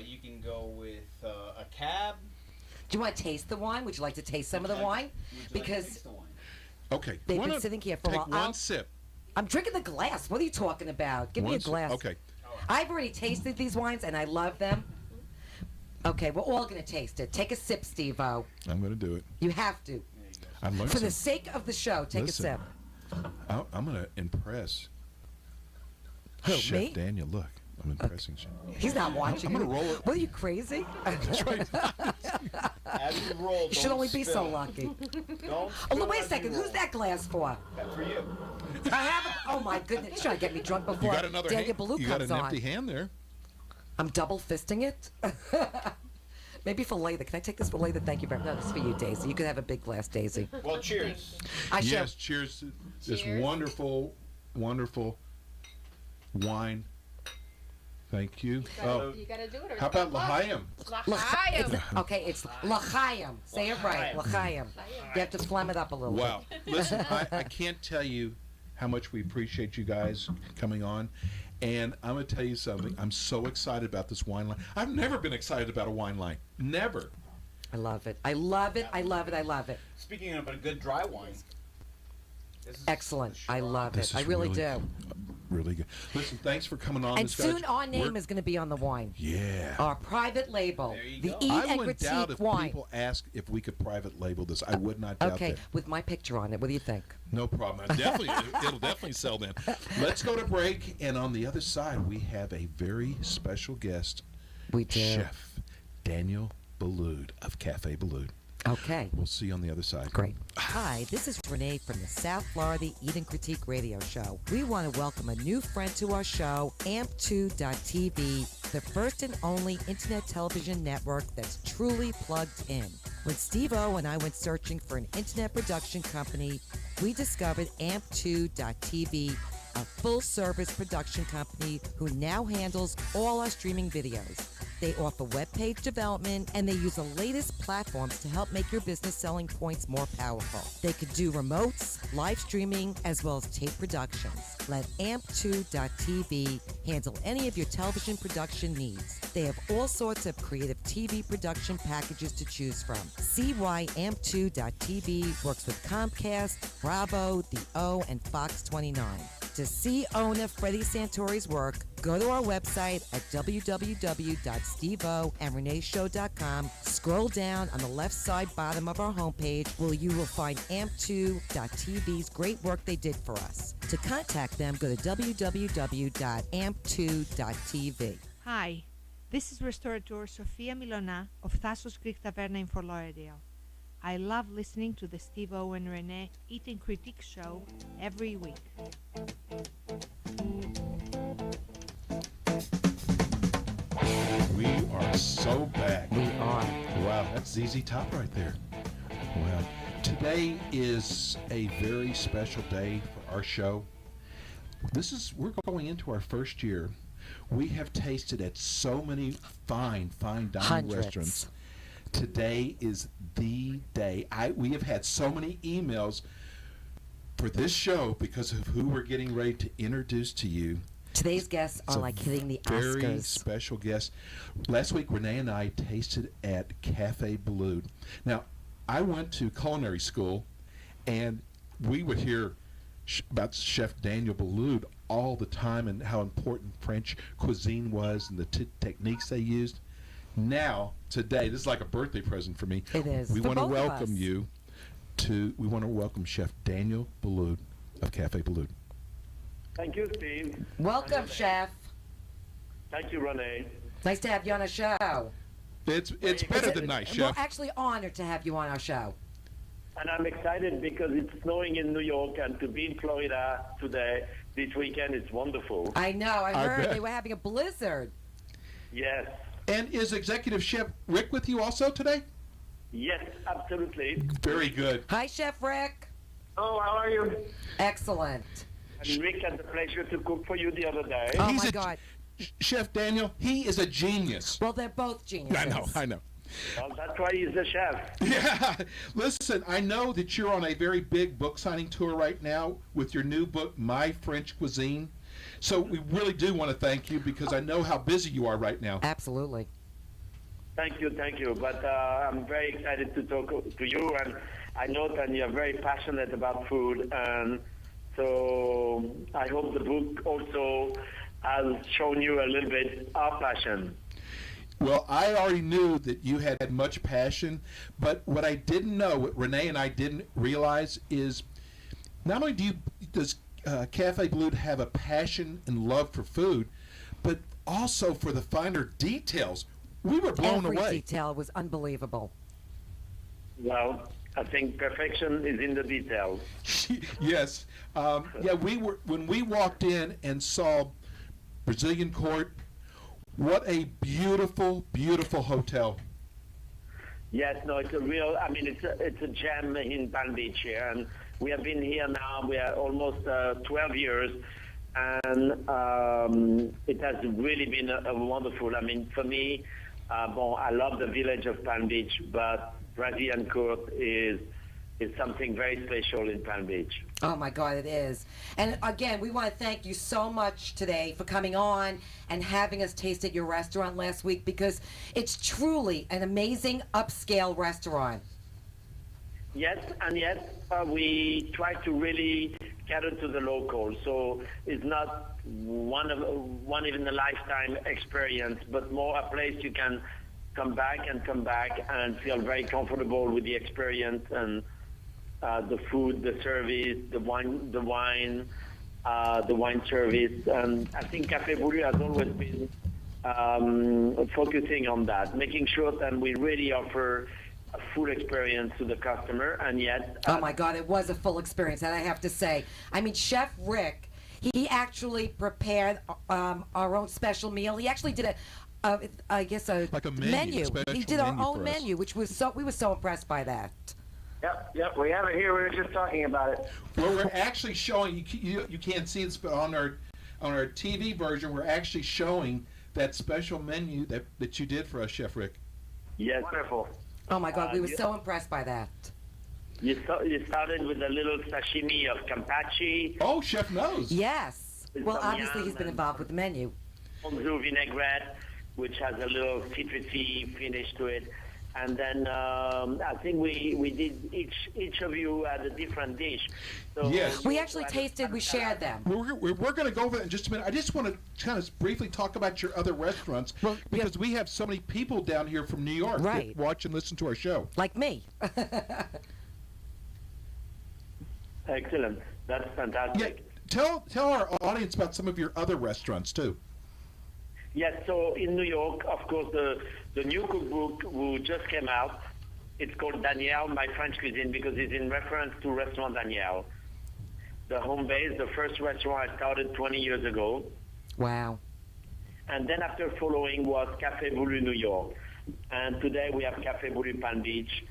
You can go with a Cab. Do you want to taste the wine? Would you like to taste some of the wine? Would you like to Because taste the wine? Okay. they've why been don't sitting here for a take while. one sip. I'm drinking the glass. What are you talking about? Give me a One sip. glass. Okay. I've already tasted these wines and I love them. Okay, we're all going to taste it. Take a sip, Steve-O. I'm going to do it. You have to. I learned For the some. sake of the show, take Listen, a sip. I'm going to impress Who, Chef me? Daniel. Look, I'm impressing Chef. He's not watching. I'm gonna roll it. What are you, crazy? That's right. As you roll, You should don't only be so spill. lucky. Don't Oh, spill wait a as second. you Who's roll. that glass for? That's for you. I have. Oh my goodness! You're trying to get me drunk You before got another Daniel hand. Baloo You got comes an on. empty hand there. I'm double fisting it. Maybe for later. Can I take this for later? Thank you very much. No, this is for you, Daisy. You can have a big glass, Daisy. Well, cheers. I shall. Yes, cheers to this Cheers. wonderful, wonderful wine. Thank you. Oh, You gotta do it. Or how about L'chaim? L'chaim. Okay, it's L'chaim. Say it right. L'chaim. You have to phlegm it up a little Wow. Listen, I can't tell you how much we appreciate you guys coming on. And I'm going to tell you something. I'm so excited about this wine line. I've never been excited about a wine line. Never. bit. I love it. I love it. I love it. I love it. Speaking of a good dry wine. This is Excellent. the I Shiraz. love This it. I is really really do. Really good. Listen, thanks for coming on. And this soon guys. our name We're- is going to be on the wine. Yeah. Our private label. There you The go. Eat I and wouldn't doubt Critique if wine. people ask if we could private label this. I would not doubt Okay, that. with my picture on it. What do you think? No problem. It'll definitely sell then. Let's go to break, and on the other side, we have a very special guest, We do. Chef Daniel Balloud of Cafe Balloud. Okay. We'll see you on the other side. Great. Hi, this is Renee from the South Florida Eat and Critique Radio Show. We want to welcome a new friend to our show, AMP2.TV, the first and only internet television network that's truly plugged in. When Steve-O and I went searching for an internet production company, we discovered AMP2.TV, a full-service production company who now handles all our streaming videos. They offer web page development, and they use the latest platforms to help make your business selling points more powerful. They could do remotes, live streaming, as well as tape productions. Let AMP2.TV handle any of your television production needs. They have all sorts of creative TV production packages to choose from. See why AMP2.TV works with Comcast, Bravo, The O, and Fox 29. To see owner Freddie Santori's work, go to our website at www.steveoandreneeshow.com. Scroll down on the left side bottom of our homepage where you will find AMP2.TV's great work they did for us. To contact them, go to www.amp2.tv. Hi, this is Restaurateur Sofia Milona of Thassos Greek Taverna in Fort Lauderdale. I love listening to the Steve-O and Renee Eat and Critique show every week. We are so back. We are. Wow, that's ZZ Top right there. Wow. Today is a very special day for our show. We're going into our first year. We have tasted at so many fine dining Hundreds. restaurants. Today is the day. We have had so many emails for this show because of who we're getting ready to introduce to you. Today's guests It's are a like hitting the very Oscars. special guest. Last week, Renee and I tasted at Cafe Balloud. Now, I went to culinary school, and we would hear about Chef Daniel Balloud all the time and how important French cuisine was and the techniques they used. Now, today, this is like a birthday present for me. It is. We For want to both of welcome us. you to. We want to welcome Chef Daniel Balloud of Cafe Balloud. Thank you, Steve. Welcome, Renee. Chef. Thank you, Renee. Nice to have you on our show. It's better than nice, We're Chef. actually honored to have you on our show. And I'm excited because it's snowing in New York, and to be in Florida today, this weekend, it's wonderful. I know. I I heard bet. they were having a blizzard. Yes. And is Executive Chef Rick with you also today? Yes, absolutely. Very good. Hi, Chef Rick. Oh, how are you? Excellent. And Rick had the pleasure to cook for you the other day. Oh, He's my a- God. Chef Daniel, he is a genius. Well, they're both geniuses. I know. Well, that's why he's the chef. Yeah. Listen, I know that you're on a very big book signing tour right now with your new book, My French Cuisine. So we really do want to thank you because I know how busy you are right now. Absolutely. Thank you. But I'm very excited to talk to you, and I know that you're very passionate about food, and so I hope the book also has shown you a little bit our passion. Well, I already knew that you had much passion, but what I didn't know, what Renee and I didn't realize is not only does Cafe Blue have a passion and love for food, but also for the finer details. We were blown Every away. detail was unbelievable. Well, I think perfection is in the details. Yes. Yeah, when we walked in and saw Brazilian Court, what a beautiful, beautiful hotel. Yes, no, it's a real. I mean, it's a gem in Palm Beach here, and we have been here now. We are almost 12 years, and it has really been a wonderful. I mean, for me, I love the village of Palm Beach, but Brazilian Court is something very special in Palm Beach. Oh my God, it is. And again, we want to thank you so much today for coming on and having us taste at your restaurant last week, because it's truly an amazing upscale restaurant. Yes, and yet we try to really cater to the locals. So it's not one in a lifetime experience, but more a place you can come back and feel very comfortable with the experience and the food, the service, the wine service. And I think Café Boulu has always been focusing on that, making sure that we really offer a full experience to the customer, and yet... oh my God, it was a full experience, that I have to say. I mean, Chef Rick, he actually prepared our own special meal. He actually did I guess a like a menu. He did our own menu, which was we were so impressed by that. Yep, we have it here. We were just talking about it. Well, we're actually showing, you can't see this, but on our TV version, we're actually showing that special menu that you did for us, Chef Rick. Yes. Wonderful. Oh my God, we were so impressed by that. You started with a little sashimi of campachi. Oh, Chef knows. Yes. Well, obviously he's been involved with the menu. Ponzu vinaigrette, which has a little citrusy finish to it. And then I think we did each of you had a different dish. So yes. We actually tasted, we shared them. We're going to go over that in just a minute. I just want to kind of briefly talk about your other restaurants, because we have so many people down here from New York that watch and listen to our show. Like me. Excellent. That's fantastic. Yeah. Tell our audience about some of your other restaurants, too. Yes, so in New York, of course, the new cookbook who just came out, it's called Danielle, My French Cuisine, because it's in reference to Restaurant Danielle. The home base, the first restaurant I started 20 years ago. Wow. And then after following was Café Boulu New York. And today we have Café Boulu Palm Beach,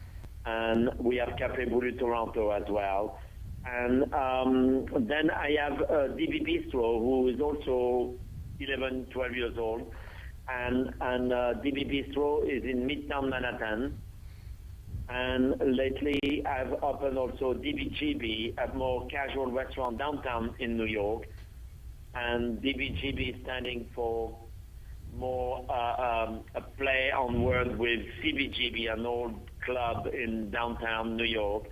and we have Café Boulu Toronto as well. And then I have DB Bistro, who is also 11, 12 years old, and DB Bistro is in Midtown Manhattan. And lately I've opened also DBGB, a more casual restaurant downtown in New York. And DBGB is standing for more a play on words with CBGB, an old club in downtown New York.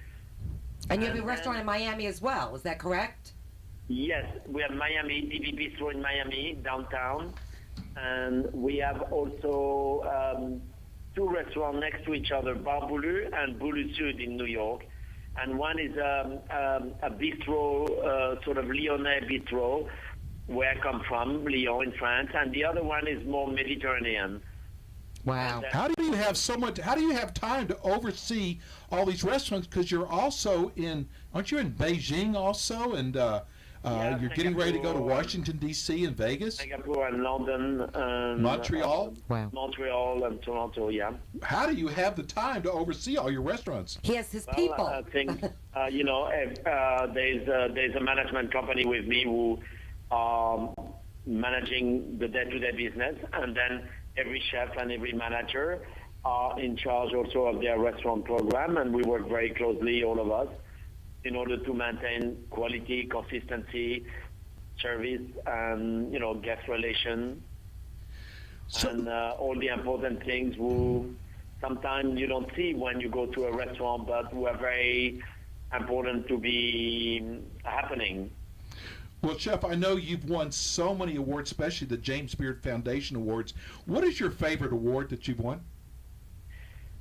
And you have a restaurant in Miami as well, is that correct? Yes, we have Miami, DB Bistro in Miami, downtown. And we have also two restaurants next to each other, Bar Boulu and Boulu Sud in New York. And one is a bistro, sort of Lyonnais bistro, where I come from, Lyon in France. And the other one is more Mediterranean. Wow. How do you have how do you have time to oversee all these restaurants? Because you're also aren't you in Beijing also? And you're getting ready to go to Washington, D.C. and Vegas? Singapore and London. And, Montreal? Wow. Montreal and Toronto, yeah. How do you have the time to oversee all your restaurants? He has his people. I think, there's a management company with me who are managing the day-to-day business, and then every chef and every manager are in charge also of their restaurant program, and we work very closely, all of us, in order to maintain quality, consistency, service, and guest relation, and all the important things who sometimes you don't see when you go to a restaurant, but who are very important to be happening. Well, Chef, I know you've won so many awards, especially the James Beard Foundation Awards. What is your favorite award that you've won?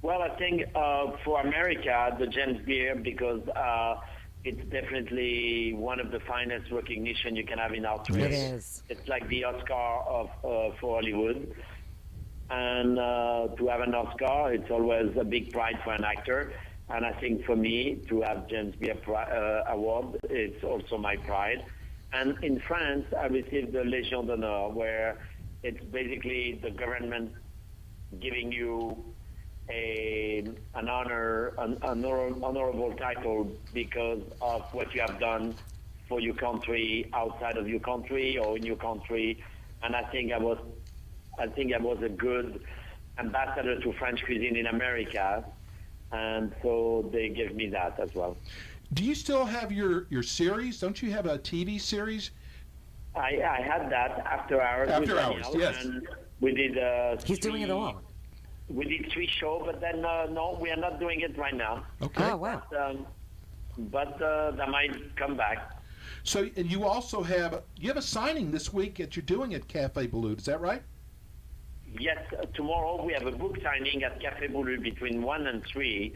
Well, I think for America, the James Beard, because it's definitely one of the finest recognition you can have in our trade. It is. It's like the Oscar of for Hollywood. And to have an Oscar, it's always a big pride for an actor. And I think for me, to have James Beard Award, it's also my pride. And in France, I received the Légion d'honneur, where it's basically the government giving you an honorable title because of what you have done for your country, outside of your country or in your country. And I think I was a good ambassador to French cuisine in America, and so they gave me that as well. Do you still have your series? Don't you have a TV series? I had that After Hours. After with Hours, Daniel, yes. And we did. He's doing it all. We did 3 shows, but then no, we are not doing it right now. Okay. Oh, wow. But that might come back. So, and you also have a signing this week that you're doing at Cafe Boulud. Is that right? Yes, tomorrow we have a book signing at Café Boulud between 1 and 3.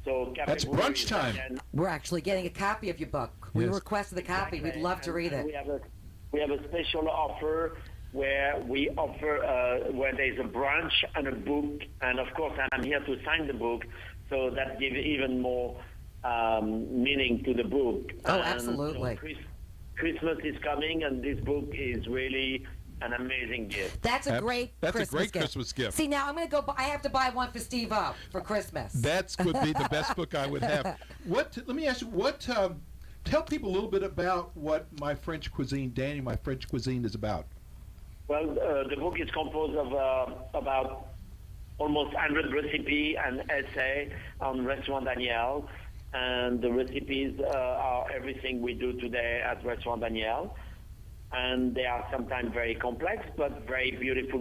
So Café That's Boulud brunch is time. again- We're actually getting a copy of your book. We Yes. requested the copy. We'd love to read And it. we have a special offer where we offer where there's a brunch and a book, and of course I'm here to sign the book, so that gives even more meaning to the book. Oh, And absolutely. so Christmas is coming, and this book is really an amazing gift. That's a great Christmas gift. See, now I'm going to go. I have to buy one for Steve-O for Christmas. That would be the best book I would have. Let me ask you, tell people a little bit about what My French Cuisine, Danny, My French Cuisine is about. Well, the book is composed of about almost 100 recipes and essay on Restaurant Daniel, and the recipes are everything we do today at Restaurant Daniel. And they are sometimes very complex, but very beautiful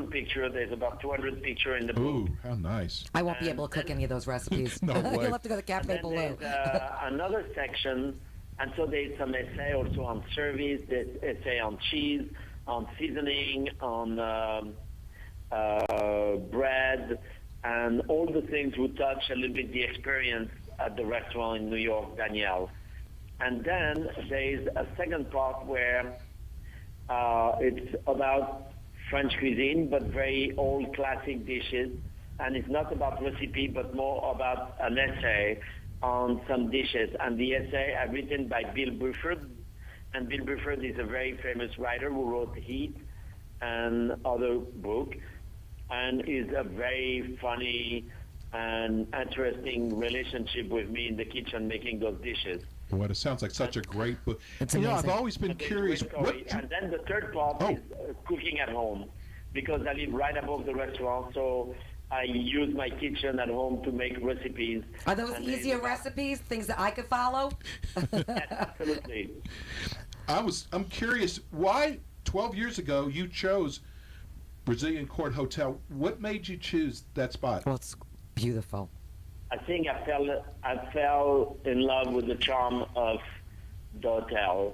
picture. There's about 200 pictures in the book. Ooh, how nice. I won't be able to cook any of those recipes. No way. You'll have to go to Cafe And then Boulud. there's another section, and so there's some essay also on service, there's essay on cheese, on seasoning, on bread, and all the things we touch a little bit the experience at the restaurant in New York, Daniel. And then there's a second part where it's about French cuisine, but very old classic dishes. And it's not about recipe, but more about an essay on some dishes. And the essay are written by Bill Buford. And Bill Buford is a very famous writer who wrote Heat and other book, and is a very funny and interesting relationship with me in the kitchen making those dishes. Well, it sounds like such a great book. It's I've amazing. always been And there's curious. great story. And then the third part is cooking at home, because I live right above the restaurant, so I use my kitchen at home to make recipes. Are those And easier recipes? Things that I could follow? Yes, absolutely. I'm curious why 12 years ago you chose Brazilian Court Hotel. What made you choose that spot? Well, it's beautiful. I think I fell in love with the charm of the hotel.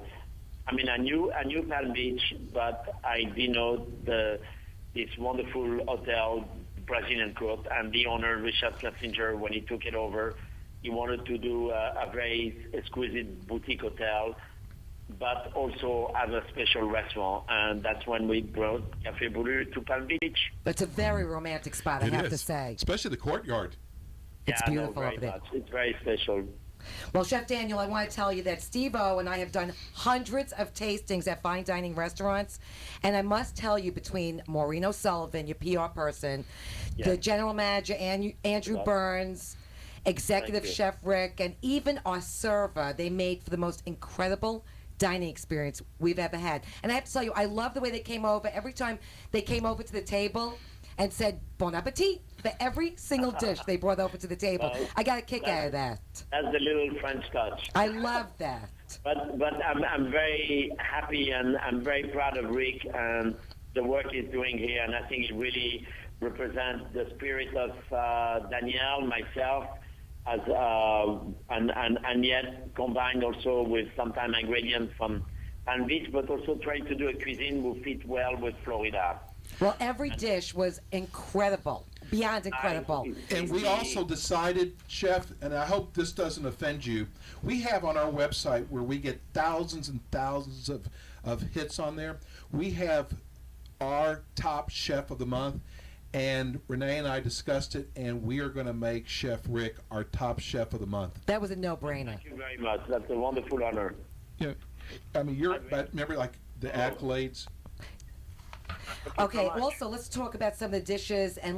I mean, I knew Palm Beach, but I didn't know this wonderful hotel, Brazilian Court, and the owner, Richard Schlesinger, when he took it over, he wanted to do a very exquisite boutique hotel, but also have a special restaurant, and that's when we brought Café Boulud to Palm Beach. It's a very romantic spot, I It have is, to say. especially the courtyard. It's Yeah, beautiful very over there. much. It's very special. Well, Chef Daniel, I want to tell you that Steve-O and I have done hundreds of tastings at fine dining restaurants. And I must tell you, between Maureen O'Sullivan, your PR person, the Yes. general manager, Andrew Yes. Burns, executive Thank you. chef Rick, and even our server, they made for the most incredible dining experience we've ever had. And I have to tell you, I love the way they came over. Every time they came over to the table and said bon appetit for every single dish they brought over to the table. Well, I got a kick out of that. That's the little French touch. I love that. But I'm very happy, and I'm very proud of Rick and the work he's doing here, and I think it really represents the spirit of Danielle, myself, as and yet combined also with sometimes ingredients from Palm Beach, but also trying to do a cuisine will fit well with Florida. Well, every dish was incredible. beyond incredible. And we also decided, Chef, and I hope this doesn't offend you, we have on our website where we get thousands and thousands of hits on there. We have our top chef of the month, and Renee and I discussed it, and we are going to make Chef Rick our top chef of the month. That was a no-brainer. Thank you very much. That's a wonderful honor. Yeah, I mean, remember like the accolades. Okay. Also, let's talk about some of the dishes, and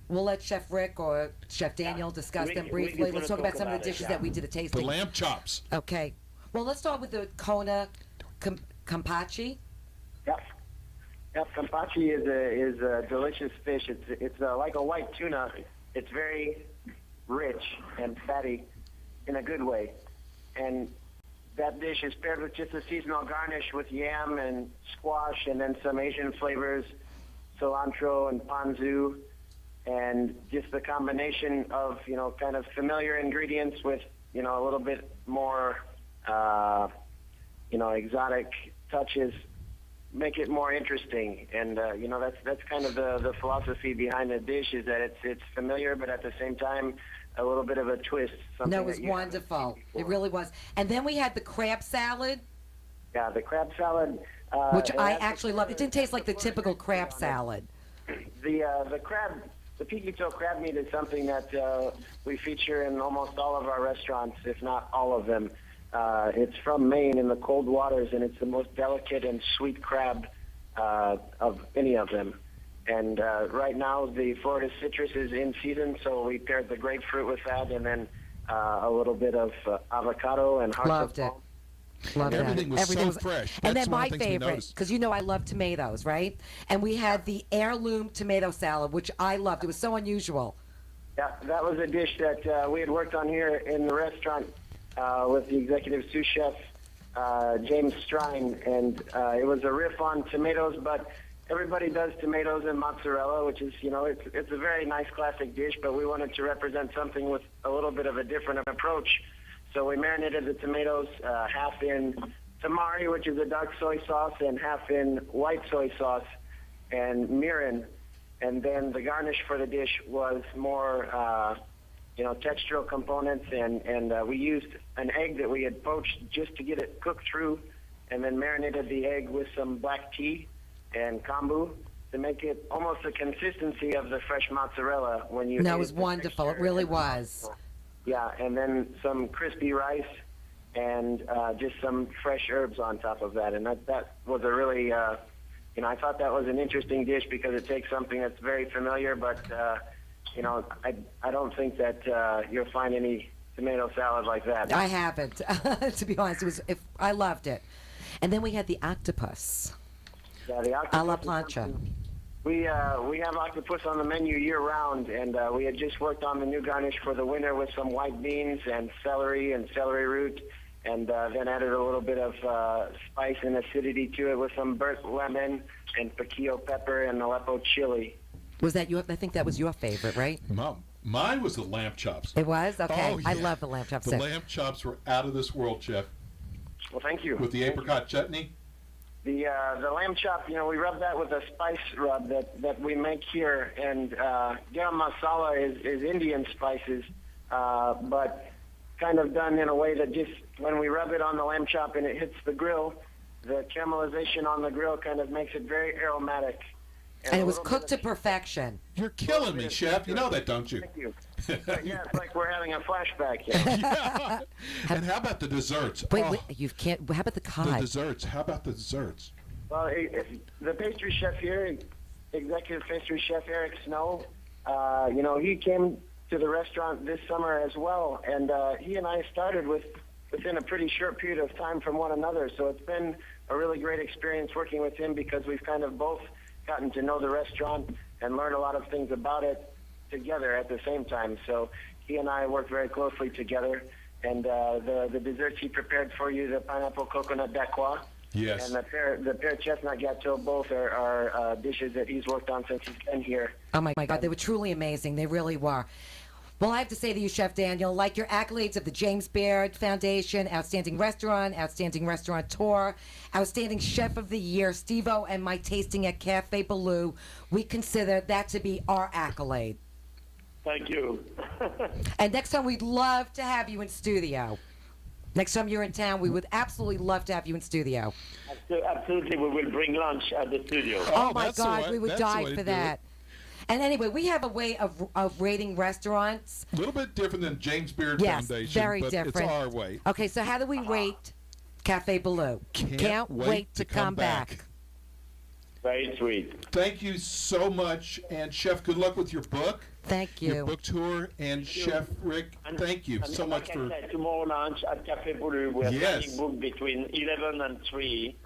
we'll let Chef Rick or Chef Daniel discuss them briefly. Let's talk about some of the dishes that we did a tasting. The lamb chops. Okay. Well, let's start with the Kona Kampachi. Yep, kampachi is a delicious fish. It's like a white tuna. It's very rich and fatty in a good way. And that dish is paired with just a seasonal garnish with yam and squash and then some Asian flavors, cilantro and ponzu, and just the combination of, kind of familiar ingredients with, a little bit more, exotic touches make it more interesting. And, that's kind of the philosophy behind the dish, is that it's familiar, but at the same time, a little bit of a twist. That was wonderful. It really was. And then we had the crab salad. Yeah, the crab salad. Which I actually loved. It didn't taste like the typical crab salad. The crab, the piquito crab meat is something that we feature in almost all of our restaurants, if not all of them. It's from Maine in the cold waters, and it's the most delicate and sweet crab of any of them. And right now, the Florida citrus is in season, so we paired the grapefruit with that, and then a little bit of avocado and hearts Loved of it. palm. Loved Everything that. was so fresh. And That's then one my of the things we favorite, noticed. because I love tomatoes, right? And we had the heirloom tomato salad, which I loved. It was so unusual. Yeah, that was a dish that we had worked on here in the restaurant with the executive sous chef, James Strine, and it was a riff on tomatoes, but everybody does tomatoes and mozzarella, which is, it's a very nice classic dish, but we wanted to represent something with a little bit of a different approach. So we marinated the tomatoes half in tamari, which is a dark soy sauce, and half in white soy sauce and mirin. And then the garnish for the dish was more, textural components, and we used an egg that we had poached just to get it cooked through, and then marinated the egg with some black tea and kombu to make it almost the consistency of the fresh mozzarella when you. No, it was wonderful. It really was. Yeah, and then some crispy rice and just some fresh herbs on top of that, and that was a really, I thought that was an interesting dish because it takes something that's very familiar, but I don't think that you'll find any tomato salad like that. I haven't, to be honest. I loved it. And then we had the octopus. Yeah, the octopus. A la plancha. We have octopus on the menu year-round, and we had just worked on the new garnish for the winter with some white beans and celery root, and then added a little bit of spice and acidity to it with some burnt lemon and piquillo pepper and Aleppo chili. Was that I think that was your favorite, right? Mine was the lamb chops. It was? Okay. Oh, yeah. I love the lamb chops. The lamb chops were out of this world, Chef. Well, thank you. With the apricot chutney. The lamb chop, we rub that with a spice rub that we make here, and garam masala is Indian spices, but kind of done in a way that just when we rub it on the lamb chop and it hits the grill, the caramelization on the grill kind of makes it very aromatic. And it was cooked to perfection. You're killing me, Chef. You know that, don't you? Thank you. Yeah, it's like we're having a flashback here. Yeah. And how about the desserts? Wait, you can't. How about the cod? The desserts. How about the desserts? Well, the pastry chef here, executive pastry chef Eric Snow, he came to the restaurant this summer as well, and he and I started within a pretty short period of time from one another. So it's been a really great experience working with him because we've kind of both gotten to know the restaurant and learned a lot of things about it together at the same time. So he and I worked very closely together, and the desserts he prepared for you, the pineapple coconut dacqua, yes, and the pear chestnut gâteau, both are dishes that he's worked on since he's been here. Oh my God, they were truly amazing. They really were. Well, I have to say to you, Chef Daniel, like your accolades of the James Baird Foundation, Outstanding Restaurant, Outstanding Restaurateur, Outstanding Chef of the Year, Steve-O, and my tasting at Cafe Baloo, we consider that to be our accolade. Thank you. And next time, we'd love to have you in studio. Next time you're in town, we would absolutely love to have you in studio. Absolutely, we will bring lunch at the studio. Oh my God, we would die for that. And anyway, we have a way of rating restaurants. A little bit different than James Beard Yes, Foundation, very but different. it's our way. Okay, so how do we rate Cafe Baloo? Can't wait to come back. Very sweet. Thank you so much, and Chef, good luck with your book. Thank you. Your book tour, and Chef Rick, thank you so much like for. I said, tomorrow lunch at Cafe Baloo, we're planning book between 11 and 3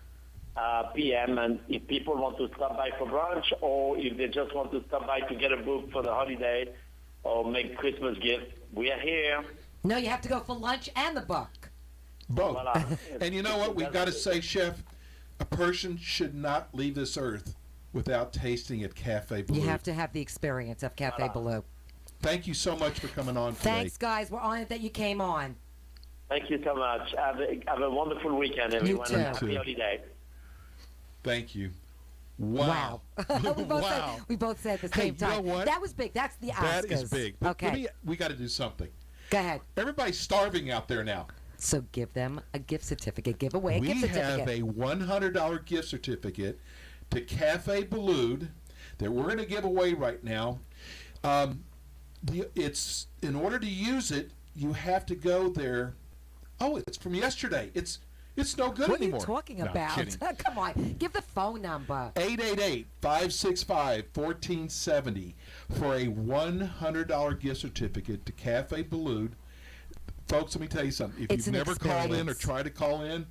p.m. And if people want to stop by for brunch, or if they just want to stop by to get a book for the holiday or make Christmas gift, we are here. No, you have to go for lunch and the book. Both. Voila. And you know what? We've got to say, Chef, a person should not leave this earth without tasting at Cafe Baloo. You have to have the experience of Cafe Baloo. Thank you so much for coming on today. Thanks, guys. We're honored that you came on. Thank you so much. Have a wonderful weekend, everyone. too. And happy holiday. Thank you. Wow. We both said at the Hey, same time. you know what? That was big. That's the Oscars. That is big. But Okay. we got to do something. Go ahead. Everybody's starving out there now. So give them a gift certificate. Give away a We gift certificate. have a $100 gift certificate to Cafe Baloo that we're going to give away right now. It's in order to use it, you have to go there. Oh, it's from yesterday. It's no good what anymore. What are you talking No, I'm about? kidding. Come on. Give the phone number. 888-565-1470 for a $100 gift certificate to Cafe Baloo. Folks, let me tell you something. If It's you've an never called in or experience. tried to call in,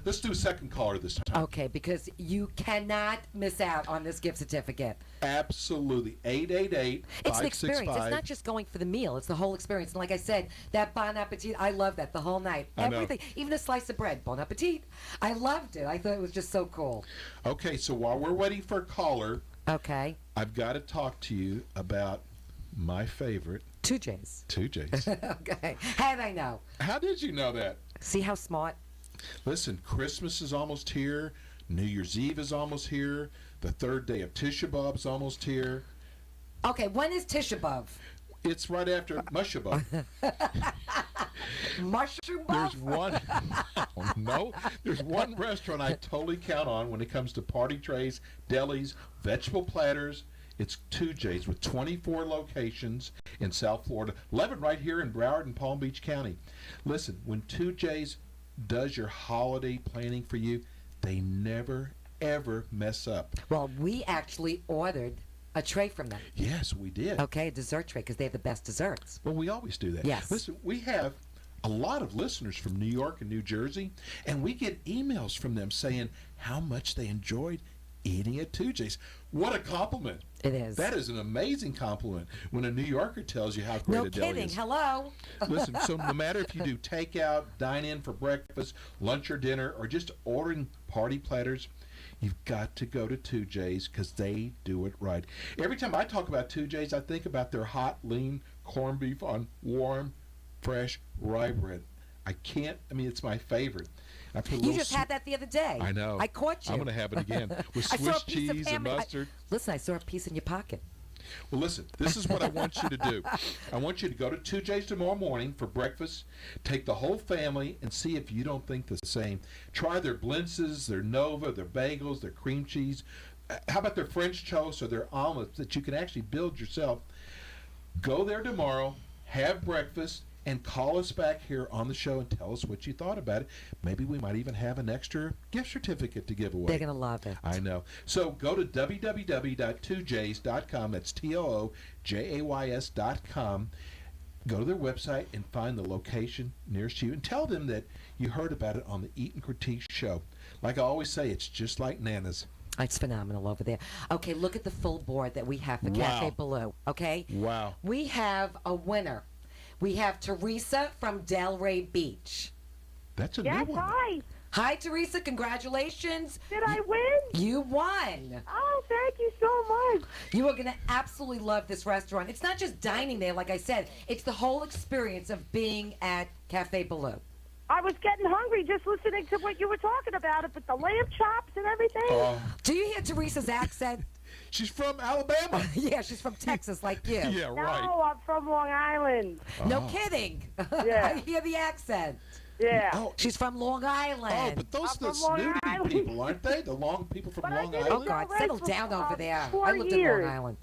let's do a second caller this time. Okay, because you cannot miss out on this gift certificate. Absolutely. 888-565. It's an experience. It's not just going for the meal. It's the whole experience. And like I said, that bon appetit, I love that the whole night. I know. Everything, even a slice of bread, bon appetit. I loved it. I thought it was just so cool. Okay, so while we're waiting for a caller, Okay. I've got to talk to you about my favorite. 2J's. 2J's. Okay. How did I know? How did you know that? See how smart? Listen, Christmas is almost here. New Year's Eve is almost here. The third day of Tisha B'Av is almost here. Okay, when is Tisha B'Av? It's right after Musha B'Av. Mushroom There's B'Av? one. No, there's one restaurant I totally count on when it comes to party trays, delis, vegetable platters. It's 2J's with 24 locations in South Florida, 11 right here in Broward and Palm Beach County. Listen, when 2J's does your holiday planning for you, they never, ever mess up. Well, we actually ordered a tray from them. Yes, we did. Okay, a dessert tray, because they have the best desserts. Well, we always do that. Yes. Listen, we have a lot of listeners from New York and New Jersey, and we get emails from them saying how much they enjoyed eating at 2J's. What a compliment. It is. That is an amazing compliment when a New Yorker tells you how great No a deli kidding. is. Hello. Listen, so no matter if you do takeout, dine in for breakfast, lunch or dinner, or just ordering party platters, you've got to go to 2J's because they do it right. Every time I talk about 2J's, I think about their hot, lean corned beef on warm, fresh rye bread. It's my favorite. I put a You little just had that the other day. I know. I caught you. I'm going to have it again with I saw Swiss a piece of cheese ham and in- mustard. Listen, I saw a piece in your pocket. Well, listen, this is what I want you to do. I want you to go to 2J's tomorrow morning for breakfast. Take the whole family and see if you don't think the same. Try their blintzes, their Nova, their bagels, their cream cheese. How about their French toast or their omelets that you can actually build yourself? Go there tomorrow, have breakfast, and call us back here on the show and tell us what you thought about it. Maybe we might even have an extra gift certificate to give away. They're going to love it. I know. So go to www.2jays.com. That's TOOJAYS.com. Go to their website and find the location nearest you and tell them that you heard about it on the Eat and Critique show. Like I always say, it's just like Nana's. It's phenomenal over there. Okay, look at the full board that we have for Wow. Cafe Baloo. Okay? Wow. We have a winner. We have Teresa from Delray Beach. That's a Yes, new one. hi. Hi, Teresa. Congratulations. Did I win? You won. Oh, thank you so much. You are going to absolutely love this restaurant. It's not just dining there, like I said. It's the whole experience of being at Cafe Baloo. I was getting hungry just listening to what you were talking about, but the lamb chops and everything. Do you hear Teresa's accent? She's from Alabama. Yeah, she's from Texas like you. Yeah, right. No, I'm from Long Island. No kidding. Yeah. I hear the accent. Yeah. Oh, She's from Long Island. oh, but those I'm are the from Long snooty Island. people, aren't they? The long people from But I Long didn't Oh, Island. God. Right, Settle for, down over there. 4 I lived years. in Long Island.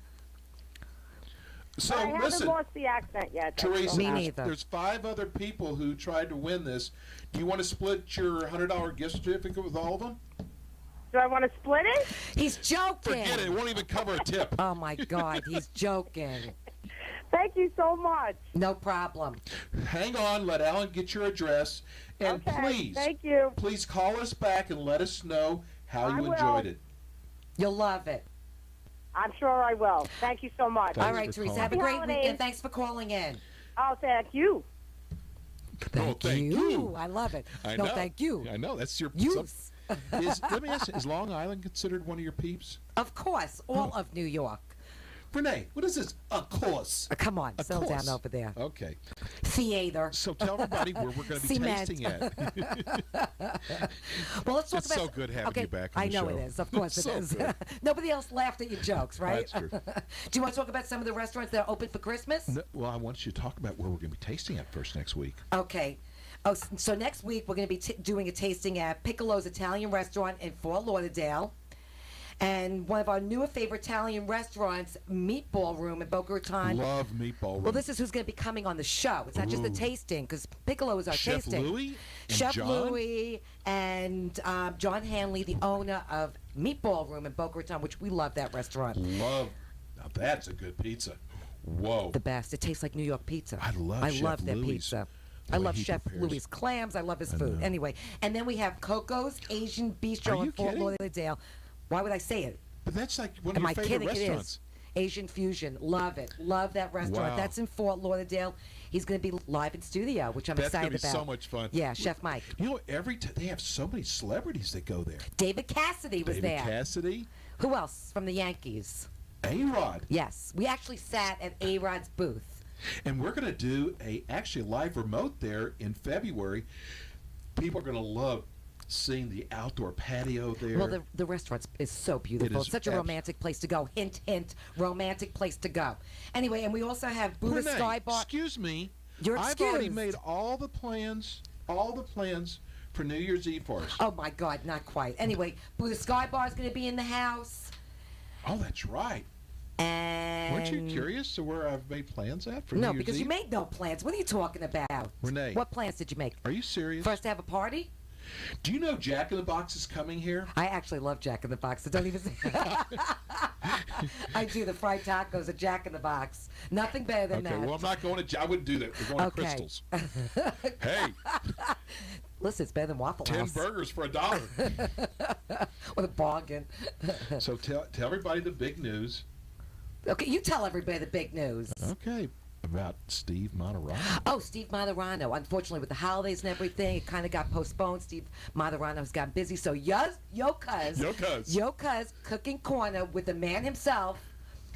So I haven't listen, lost the accent yet. that's Teresa, all. Me there's, neither. there's 5 other people who tried to win this. Do you want to split your $100 gift certificate with all of them? Do I want to split it? He's joking. Forget it. It won't even cover a tip. Oh, my God. He's joking. Thank you so much. No problem. Hang on. Let Alan get your address. And Okay, thank you. please call us back and let us know how I you will. enjoyed it. You'll love it. I'm sure I will. Thank you so much. Thanks All right, for Teresa. calling. Have a great Holidays. weekend. Thanks for calling in. Oh, thank you. Thank you. I love it. I no, know. thank you. I know. That's your... Use. Let me ask you, is Long Island considered one of your peeps? Of course. All of New York. Renee, what is this? Of course. Come on. Of Settle course. down over there. Okay. Theater. So tell everybody where we're going to be Cement. tasting at. Well, let's talk It's about. so good having okay, you back on I the know show. it is. Of course It's it so is. good. Nobody else laughed at your jokes, right? That's true. Do you want to talk about some of the restaurants that are open for Christmas? No, well, I want you to talk about where we're going to be tasting at first next week. Okay. Oh, so next week we're going to be doing a tasting at Piccolo's Italian Restaurant in Fort Lauderdale. And one of our newer favorite Italian restaurants, Meatball Room in Boca Raton. Love meatball room. Well, this is who's going to be coming on the show. It's not just a tasting, because Piccolo is our Chef tasting. Louie and Chef John? Louie and John Hanley, the owner of Meatball Room in Boca Raton, which we love that restaurant. Love. Now that's a good pizza. Whoa. The best. It tastes like New York pizza. I love Chef their Louie's. pizza. The I way love he Chef prepares. Louie's clams. I love his I food. know. Anyway, and then we have Coco's Asian Are Bistro you in Fort kidding? Lauderdale. Why would I say it? But that's like one of Am your I favorite kidding? restaurants. It is. Asian Fusion. Love it. Love that restaurant. Wow. That's in Fort Lauderdale. He's going to be live in studio, which I'm That's going excited to be about. so much fun. Yeah, Chef Mike. You know, they have so many celebrities that go there. David Cassidy was David there. Cassidy, Who else from the Yankees? A-Rod. Yes. We actually sat at A-Rod's booth. And we're going to do actually a live remote there in February. People are going to love seeing the outdoor patio there. Well, the restaurant is so beautiful. It It's is such a romantic place to go. Hint, hint, romantic place to go. Anyway, and we also have Buddha Renee, Sky Bar. excuse me. You're I've already excused. made all the plans for New Year's Eve for us. Oh, my God, not quite. Anyway, Buddha Sky Bar is going to be in the house. Oh, that's right. And Weren't you curious to where I've made plans at for No, New Year's because Eve? you made no plans. What are you talking about? Renee. What plans did you make? Are you serious? For us to have a party? Do you know Jack in the Box is coming here? I actually love Jack in the Box, so don't even say I do the fried tacos at Jack in the Box. Nothing better than Okay, that. well, I'm not going to... I wouldn't do that. We're going to Okay. Crystal's. Hey, Listen, it's better than Waffle 10 House. burgers for $1. What a bargain. So tell everybody the big news. Okay, you tell everybody the big news. Okay, about Steve Materano. Oh, Steve Materano. Unfortunately, with the holidays and everything, it kind of got postponed. Steve Materano's got busy. So, Yo Cuz Cooking Corner with the man himself,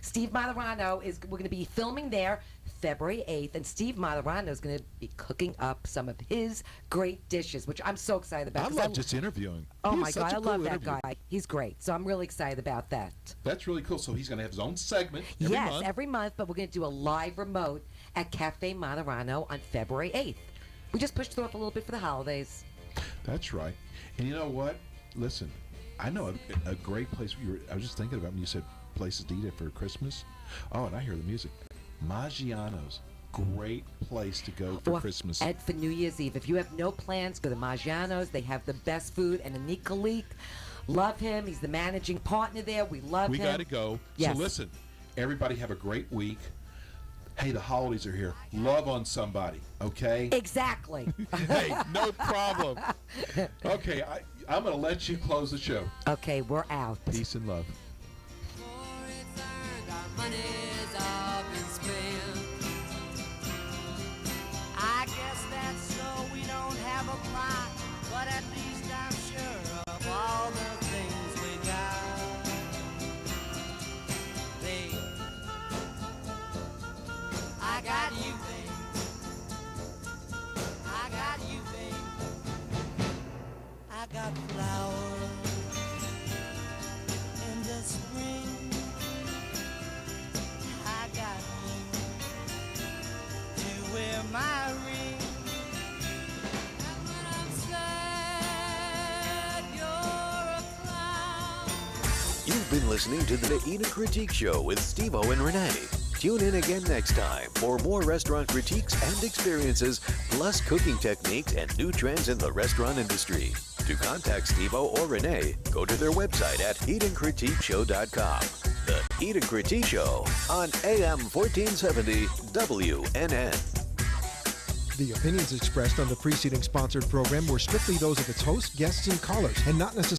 Steve Materano, we're going to be filming there February 8th, and Steve Materano is going to be cooking up some of his great dishes, which I'm so excited about. I 'cause love just interviewing. Oh, He's my such God, a I love cool that interviewer. guy. He's great. So I'm really excited about that. That's really cool. So he's going to have his own segment every Yes, month. every month, but we're going to do a live remote at Cafe Materano on February 8th. We just pushed it off a little bit for the holidays. That's right. And you know what? Listen, I know a great place. I was just thinking about when you said places to eat it for Christmas. Oh, and I hear the music. Maggiano's. Great place to go for Or Christmas. And for New Year's Eve. If you have no plans, go to Maggiano's. They have the best food. And Anik Khalik, love him. He's the managing partner there. We love We him. got to go. Yes. So listen, everybody have a great week. Hey, the holidays are here. Love on somebody, okay? Exactly. Hey, no problem. Okay, I'm going to let you close the show. Okay, we're out. Peace and love. I guess that's so we don't have a plot, but at least I'm You've been listening to the Eat and Critique Show with Steve-O and Renee. Tune in again next time for more restaurant critiques and experiences, plus cooking techniques and new trends in the restaurant industry. To contact Steve-O or Renee, go to their website at eatandcritiqueshow.com. The Eat and Critique Show on AM 1470 WNN. The opinions expressed on the preceding sponsored program were strictly those of its host, guests, and callers, and not necessarily